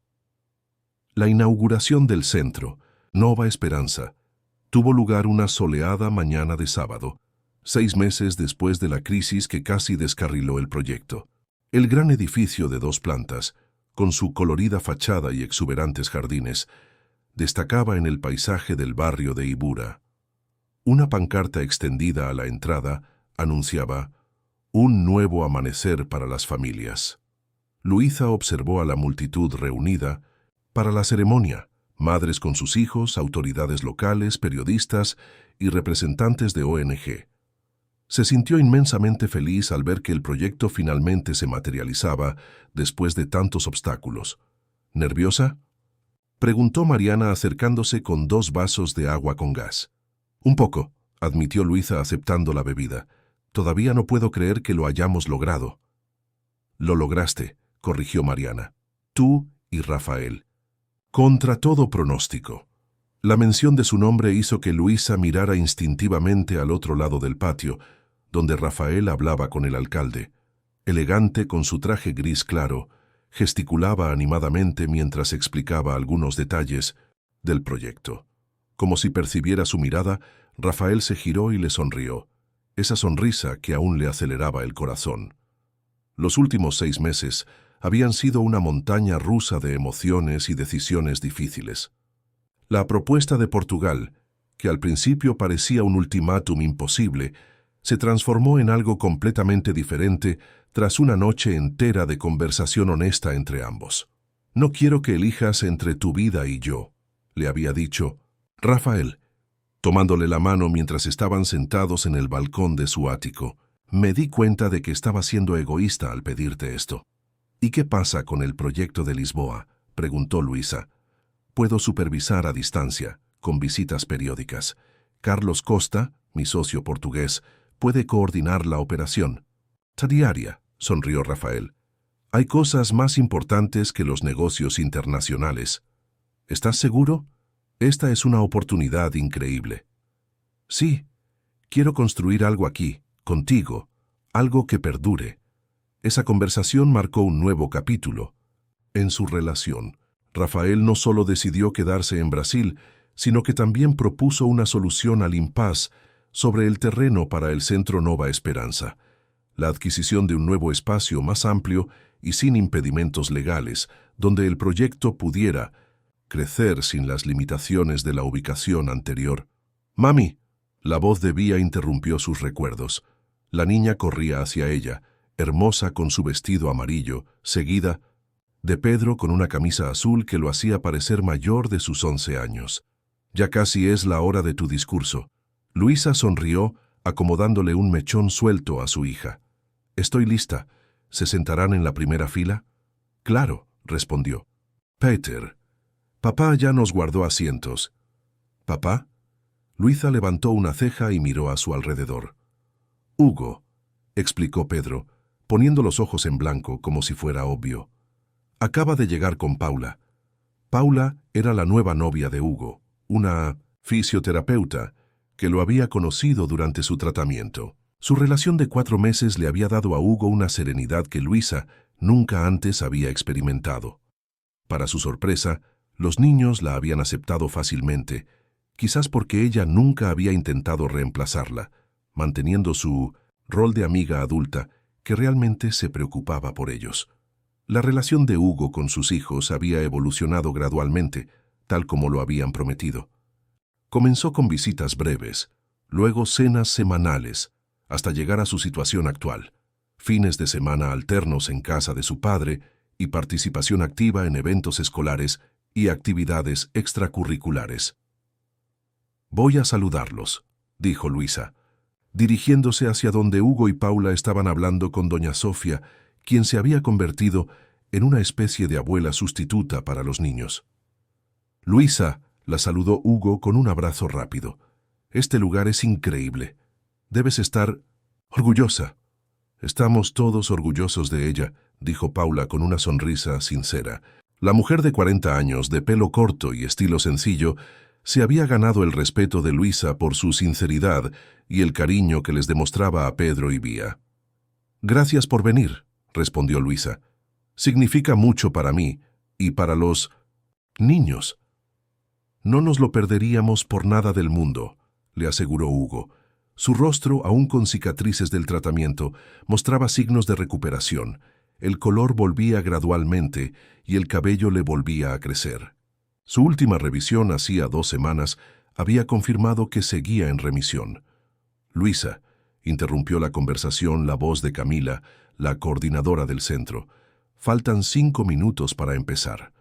La inauguración del centro, Nova Esperanza, tuvo lugar una soleada mañana de sábado, 6 meses después de la crisis que casi descarriló el proyecto. El gran edificio de 2 plantas, con su colorida fachada y exuberantes jardines, destacaba en el paisaje del barrio de Ibura. Una pancarta extendida a la entrada anunciaba «Un nuevo amanecer para las familias». Luisa observó a la multitud reunida para la ceremonia, madres con sus hijos, autoridades locales, periodistas y representantes de ONG. Se sintió inmensamente feliz al ver que el proyecto finalmente se materializaba después de tantos obstáculos. ¿Nerviosa?, preguntó Mariana acercándose con 2 vasos de agua con gas. «Un poco», admitió Luisa aceptando la bebida. «Todavía no puedo creer que lo hayamos logrado». «Lo lograste», corrigió Mariana. «Tú y Rafael». Contra todo pronóstico. La mención de su nombre hizo que Luisa mirara instintivamente al otro lado del patio, donde Rafael hablaba con el alcalde. Elegante con su traje gris claro, gesticulaba animadamente mientras explicaba algunos detalles del proyecto. Como si percibiera su mirada, Rafael se giró y le sonrió, esa sonrisa que aún le aceleraba el corazón. Los últimos 6 meses habían sido una montaña rusa de emociones y decisiones difíciles. La propuesta de Portugal, que al principio parecía un ultimátum imposible, se transformó en algo completamente diferente tras una noche entera de conversación honesta entre ambos. «No quiero que elijas entre tu vida y yo», le había dicho Rafael, tomándole la mano mientras estaban sentados en el balcón de su ático. «Me di cuenta de que estaba siendo egoísta al pedirte esto». «¿Y qué pasa con el proyecto de Lisboa?», preguntó Luisa. «Puedo supervisar a distancia, con visitas periódicas. Carlos Costa, mi socio portugués, puede coordinar la operación». «Diaria», sonrió Rafael. «Hay cosas más importantes que los negocios internacionales». «¿Estás seguro? Esta es una oportunidad increíble». «Sí, quiero construir algo aquí, contigo, algo que perdure». Esa conversación marcó un nuevo capítulo. En su relación, Rafael no solo decidió quedarse en Brasil, sino que también propuso una solución al impasse sobre el terreno para el Centro Nova Esperanza, la adquisición de un nuevo espacio más amplio y sin impedimentos legales, donde el proyecto pudiera crecer sin las limitaciones de la ubicación anterior. «Mami», la voz de Vía interrumpió sus recuerdos. La niña corría hacia ella, hermosa con su vestido amarillo, seguida de Pedro con una camisa azul que lo hacía parecer mayor de sus 11 años. «Ya casi es la hora de tu discurso». Luisa sonrió, acomodándole un mechón suelto a su hija. «Estoy lista. ¿Se sentarán en la primera fila?» «Claro», respondió. Peter, papá ya nos guardó asientos. ¿Papá? Luisa levantó una ceja y miró a su alrededor. Hugo, explicó Pedro, poniendo los ojos en blanco como si fuera obvio. Acaba de llegar con Paula. Paula era la nueva novia de Hugo, una fisioterapeuta que lo había conocido durante su tratamiento. Su relación de 4 meses le había dado a Hugo una serenidad que Luisa nunca antes había experimentado. Para su sorpresa, los niños la habían aceptado fácilmente, quizás porque ella nunca había intentado reemplazarla, manteniendo su rol de amiga adulta que realmente se preocupaba por ellos. La relación de Hugo con sus hijos había evolucionado gradualmente, tal como lo habían prometido. Comenzó con visitas breves, luego cenas semanales, hasta llegar a su situación actual, fines de semana alternos en casa de su padre y participación activa en eventos escolares y actividades extracurriculares. «Voy a saludarlos», dijo Luisa, dirigiéndose hacia donde Hugo y Paula estaban hablando con doña Sofía, quien se había convertido en una especie de abuela sustituta para los niños. «Luisa», la saludó Hugo con un abrazo rápido. «Este lugar es increíble. Debes estar orgullosa». «Estamos todos orgullosos de ella», dijo Paula con una sonrisa sincera. La mujer de 40 años, de pelo corto y estilo sencillo, se había ganado el respeto de Luisa por su sinceridad y el cariño que les demostraba a Pedro y Bea. «Gracias por venir», respondió Luisa. «Significa mucho para mí y para los niños». «No nos lo perderíamos por nada del mundo», le aseguró Hugo. Su rostro, aún con cicatrices del tratamiento, mostraba signos de recuperación. El color volvía gradualmente y el cabello le volvía a crecer. Su última revisión, hacía 2 semanas, había confirmado que seguía en remisión. «Luisa», interrumpió la conversación la voz de Camila, la coordinadora del centro. «Faltan 5 minutos para empezar».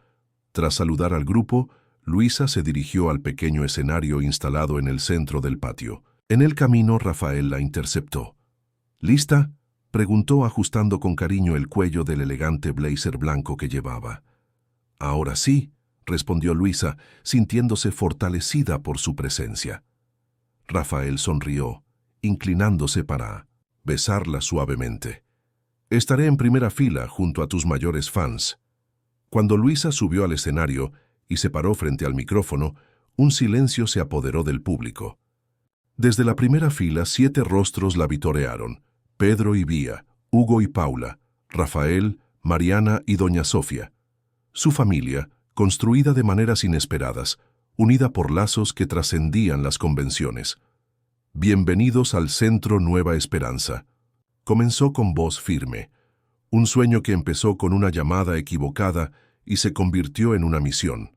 Tras saludar al grupo, Luisa se dirigió al pequeño escenario instalado en el centro del patio. En el camino, Rafael la interceptó. «¿Lista?», preguntó ajustando con cariño el cuello del elegante blazer blanco que llevaba. «Ahora sí», respondió Luisa, sintiéndose fortalecida por su presencia. Rafael sonrió, inclinándose para besarla suavemente. «Estaré en primera fila junto a tus mayores fans». Cuando Luisa subió al escenario y se paró frente al micrófono, un silencio se apoderó del público. Desde la primera fila, 7 rostros la vitorearon: Pedro y Bea, Hugo y Paula, Rafael, Mariana y doña Sofía. Su familia, construida de maneras inesperadas, unida por lazos que trascendían las convenciones. «Bienvenidos al Centro Nueva Esperanza», comenzó con voz firme. Un sueño que empezó con una llamada equivocada y se convirtió en una misión.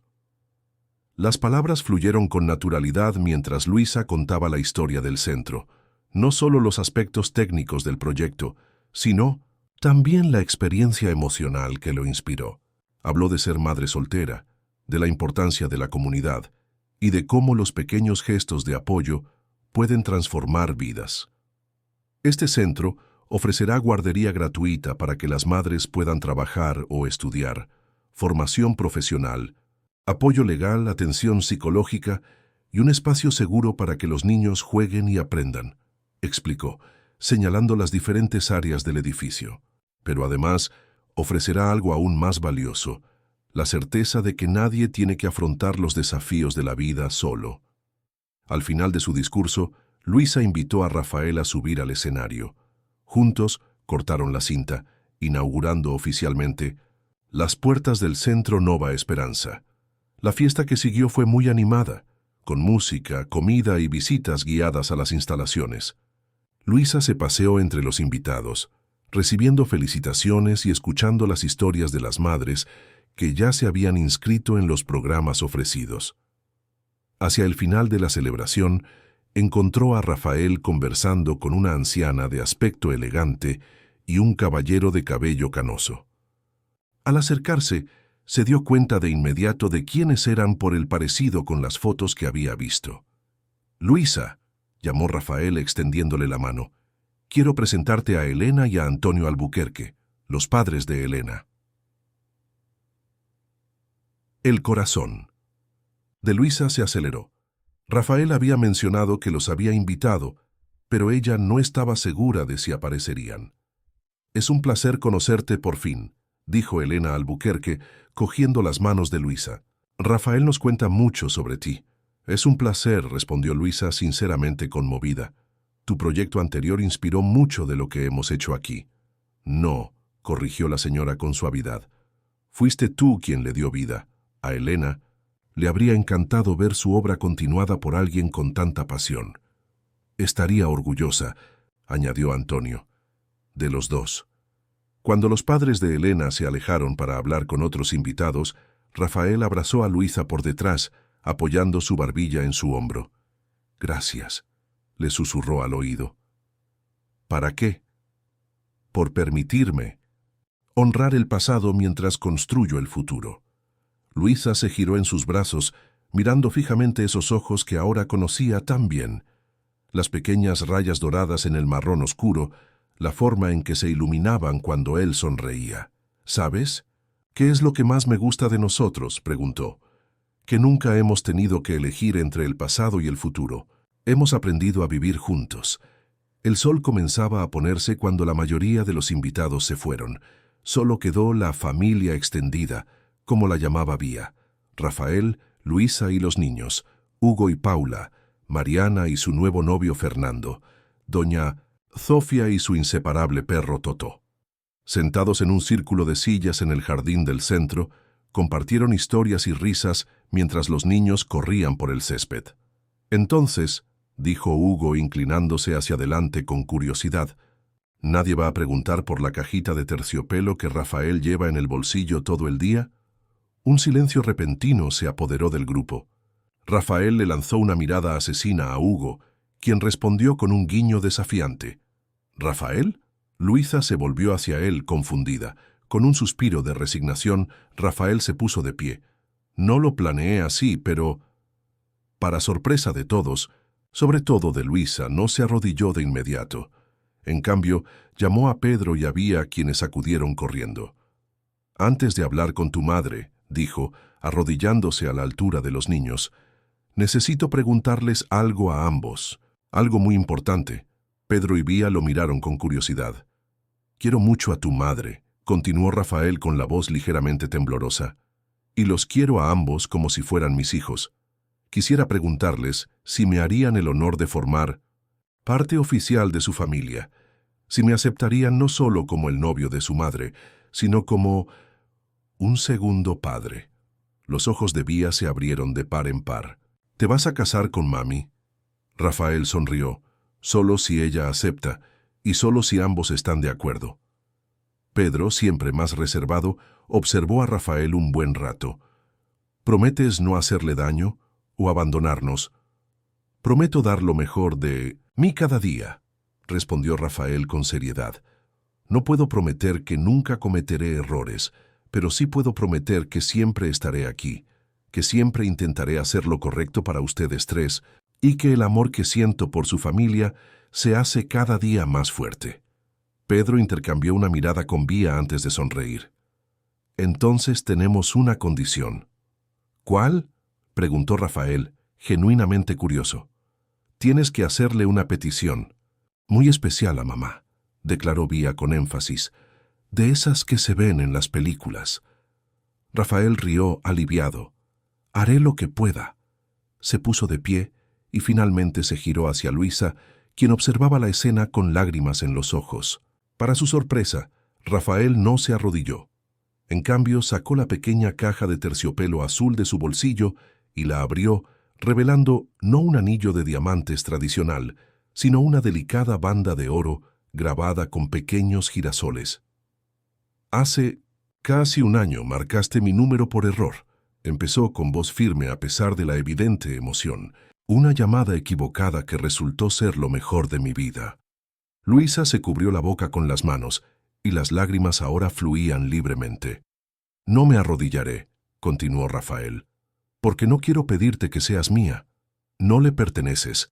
Las palabras fluyeron con naturalidad mientras Luisa contaba la historia del centro, no solo los aspectos técnicos del proyecto, sino también la experiencia emocional que lo inspiró. Habló de ser madre soltera, de la importancia de la comunidad y de cómo los pequeños gestos de apoyo pueden transformar vidas. Este centro ofrecerá guardería gratuita para que las madres puedan trabajar o estudiar, formación profesional, apoyo legal, atención psicológica y un espacio seguro para que los niños jueguen y aprendan, explicó, señalando las diferentes áreas del edificio. Pero además, ofrecerá algo aún más valioso: la certeza de que nadie tiene que afrontar los desafíos de la vida solo. Al final de su discurso, Luisa invitó a Rafael a subir al escenario. Juntos cortaron la cinta, inaugurando oficialmente las puertas del Centro Nova Esperanza. La fiesta que siguió fue muy animada, con música, comida y visitas guiadas a las instalaciones. Luisa se paseó entre los invitados, recibiendo felicitaciones y escuchando las historias de las madres que ya se habían inscrito en los programas ofrecidos. Hacia el final de la celebración, encontró a Rafael conversando con una anciana de aspecto elegante y un caballero de cabello canoso. Al acercarse, se dio cuenta de inmediato de quiénes eran por el parecido con las fotos que había visto. «Luisa», llamó Rafael extendiéndole la mano, «quiero presentarte a Elena y a Antonio Albuquerque, los padres de Elena». El corazón. De Luisa se aceleró. Rafael había mencionado que los había invitado, pero ella no estaba segura de si aparecerían. «Es un placer conocerte por fin», dijo Elena Albuquerque, cogiendo las manos de Luisa. «Rafael nos cuenta mucho sobre ti». «Es un placer», respondió Luisa sinceramente conmovida. «Tu proyecto anterior inspiró mucho de lo que hemos hecho aquí». «No», corrigió la señora con suavidad. «Fuiste tú quien le dio vida. A Elena le habría encantado ver su obra continuada por alguien con tanta pasión». «Estaría orgullosa», añadió Antonio, «de los dos». Cuando los padres de Elena se alejaron para hablar con otros invitados, Rafael abrazó a Luisa por detrás, apoyando su barbilla en su hombro. «Gracias», le susurró al oído. «¿Para qué?» «Por permitirme honrar el pasado mientras construyo el futuro». Luisa se giró en sus brazos, mirando fijamente esos ojos que ahora conocía tan bien. Las pequeñas rayas doradas en el marrón oscuro, la forma en que se iluminaban cuando él sonreía. «¿Sabes? ¿Qué es lo que más me gusta de nosotros?», preguntó. «Que nunca hemos tenido que elegir entre el pasado y el futuro. Hemos aprendido a vivir juntos». El sol comenzaba a ponerse cuando la mayoría de los invitados se fueron. Solo quedó la familia extendida, como la llamaba Vía: Rafael, Luisa y los niños, Hugo y Paula, Mariana y su nuevo novio Fernando, doña Zofia y su inseparable perro Totó. Sentados en un círculo de sillas en el jardín del centro, compartieron historias y risas mientras los niños corrían por el césped. «Entonces», dijo Hugo inclinándose hacia adelante con curiosidad, «¿nadie va a preguntar por la cajita de terciopelo que Rafael lleva en el bolsillo todo el día?» Un silencio repentino se apoderó del grupo. Rafael le lanzó una mirada asesina a Hugo, quien respondió con un guiño desafiante. «¿Rafael?». Luisa se volvió hacia él confundida. Con un suspiro de resignación, Rafael se puso de pie. «No lo planeé así, pero...». Para sorpresa de todos, sobre todo de Luisa, no se arrodilló de inmediato. En cambio, llamó a Pedro y a Vía, quienes acudieron corriendo. «Antes de hablar con tu madre», dijo, arrodillándose a la altura de los niños, «necesito preguntarles algo a ambos, algo muy importante». Pedro y Vía lo miraron con curiosidad. «Quiero mucho a tu madre», continuó Rafael con la voz ligeramente temblorosa, «y los quiero a ambos como si fueran mis hijos. Quisiera preguntarles si me harían el honor de formar parte oficial de su familia, si me aceptarían no solo como el novio de su madre, sino como un segundo padre». Los ojos de Vía se abrieron de par en par. «¿Te vas a casar con mami?». Rafael sonrió. «Solo si ella acepta, y solo si ambos están de acuerdo». Pedro, siempre más reservado, observó a Rafael un buen rato. «¿Prometes no hacerle daño o abandonarnos?». «Prometo dar lo mejor de mí cada día», respondió Rafael con seriedad. «No puedo prometer que nunca cometeré errores, pero sí puedo prometer que siempre estaré aquí, que siempre intentaré hacer lo correcto para ustedes tres, y que el amor que siento por su familia se hace cada día más fuerte». Pedro intercambió una mirada con Vía antes de sonreír. «Entonces tenemos una condición». «¿Cuál?», preguntó Rafael, genuinamente curioso. «Tienes que hacerle una petición muy especial a mamá», declaró Vía con énfasis, «de esas que se ven en las películas». Rafael rió aliviado. «Haré lo que pueda». Se puso de pie y finalmente se giró hacia Luisa, quien observaba la escena con lágrimas en los ojos. Para su sorpresa, Rafael no se arrodilló. En cambio, sacó la pequeña caja de terciopelo azul de su bolsillo y la abrió, revelando no un anillo de diamantes tradicional, sino una delicada banda de oro grabada con pequeños girasoles. «Hace casi un año marcaste mi número por error», empezó con voz firme a pesar de la evidente emoción. «Una llamada equivocada que resultó ser lo mejor de mi vida». Luisa se cubrió la boca con las manos, y las lágrimas ahora fluían libremente. «No me arrodillaré», continuó Rafael, «porque no quiero pedirte que seas mía. No le perteneces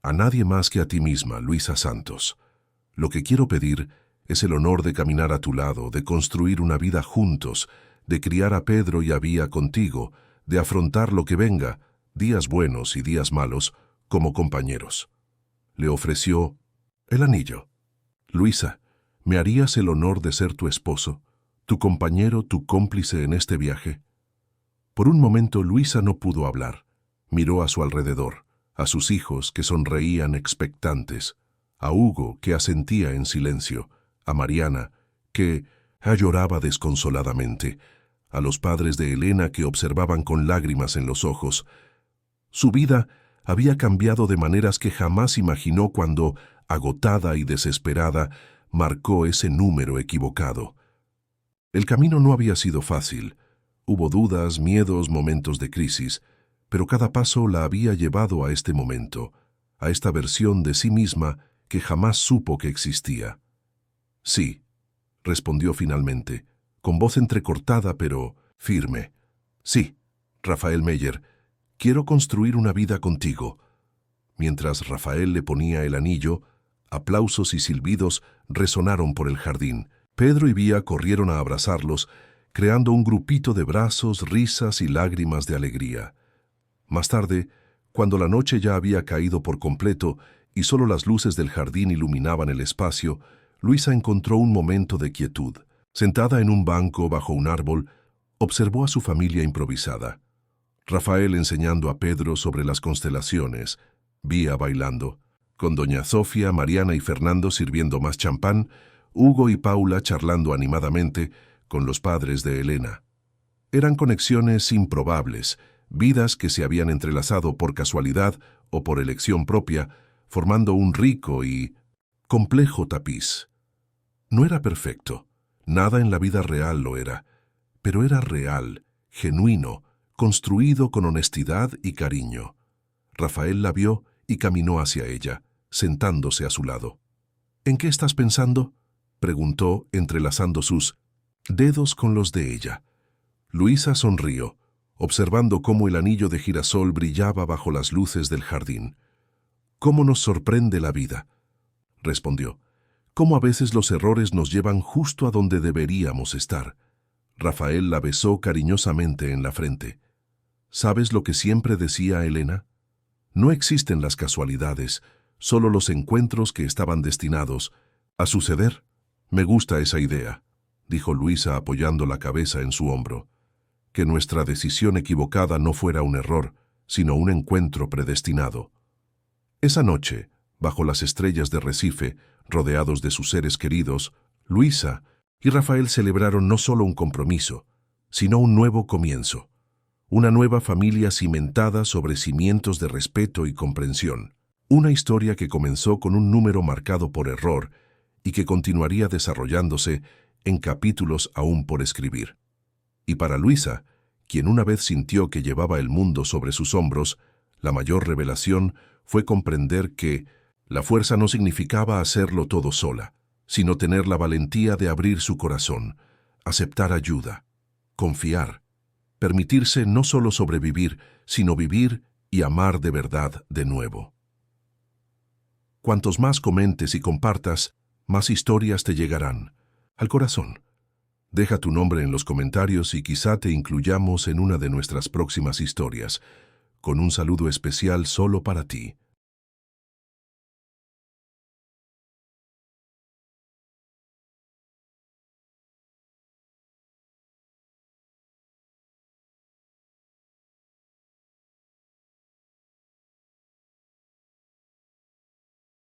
a nadie más que a ti misma, Luisa Santos. Lo que quiero pedir es el honor de caminar a tu lado, de construir una vida juntos, de criar a Pedro y a Vía contigo, de afrontar lo que venga, días buenos y días malos, como compañeros. Le ofreció el anillo. Luisa, ¿me harías el honor de ser tu esposo, tu compañero, tu cómplice en este viaje? Por un momento Luisa no pudo hablar. Miró a su alrededor, a sus hijos que sonreían expectantes, a Hugo que asentía en silencio, a Mariana que lloraba desconsoladamente, a los padres de Elena que observaban con lágrimas en los ojos. Su vida había cambiado de maneras que jamás imaginó cuando, agotada y desesperada, marcó ese número equivocado. El camino no había sido fácil. Hubo dudas, miedos, momentos de crisis, pero cada paso la había llevado a este momento, a esta versión de sí misma que jamás supo que existía. Sí, respondió finalmente, con voz entrecortada pero firme. Sí, Rafael Meyer, quiero construir una vida contigo. Mientras Rafael le ponía el anillo, aplausos y silbidos resonaron por el jardín. Pedro y Vía corrieron a abrazarlos, creando un grupito de brazos, risas y lágrimas de alegría. Más tarde, cuando la noche ya había caído por completo y solo las luces del jardín iluminaban el espacio, Luisa encontró un momento de quietud. Sentada en un banco bajo un árbol, observó a su familia improvisada. Rafael enseñando a Pedro sobre las constelaciones, Vía bailando, con doña Sofía, Mariana y Fernando sirviendo más champán, Hugo y Paula charlando animadamente con los padres de Elena. Eran conexiones improbables, vidas que se habían entrelazado por casualidad o por elección propia, formando un rico y complejo tapiz. No era perfecto, nada en la vida real lo era, pero era real, genuino, construido con honestidad y cariño. Rafael la vio y caminó hacia ella, sentándose a su lado. ¿En qué estás pensando?, preguntó, entrelazando sus dedos con los de ella. Luisa sonrió, observando cómo el anillo de girasol brillaba bajo las luces del jardín. «¿Cómo nos sorprende la vida?», respondió. «Cómo a veces los errores nos llevan justo a donde deberíamos estar». Rafael la besó cariñosamente en la frente. «¿Sabes lo que siempre decía Elena? No existen las casualidades, solo los encuentros que estaban destinados a suceder». «Me gusta esa idea», dijo Luisa apoyando la cabeza en su hombro. «Que nuestra decisión equivocada no fuera un error, sino un encuentro predestinado». Esa noche, bajo las estrellas de Recife, rodeados de sus seres queridos, Luisa y Rafael celebraron no solo un compromiso, sino un nuevo comienzo. Una nueva familia cimentada sobre cimientos de respeto y comprensión. Una historia que comenzó con un número marcado por error y que continuaría desarrollándose en capítulos aún por escribir. Y para Luisa, quien una vez sintió que llevaba el mundo sobre sus hombros, la mayor revelación fue comprender que la fuerza no significaba hacerlo todo sola, sino tener la valentía de abrir su corazón, aceptar ayuda, confiar, permitirse no solo sobrevivir, sino vivir y amar de verdad de nuevo. Cuantos más comentes y compartas, más historias te llegarán al corazón. Deja tu nombre en los comentarios y quizá te incluyamos en una de nuestras próximas historias, con un saludo especial solo para ti.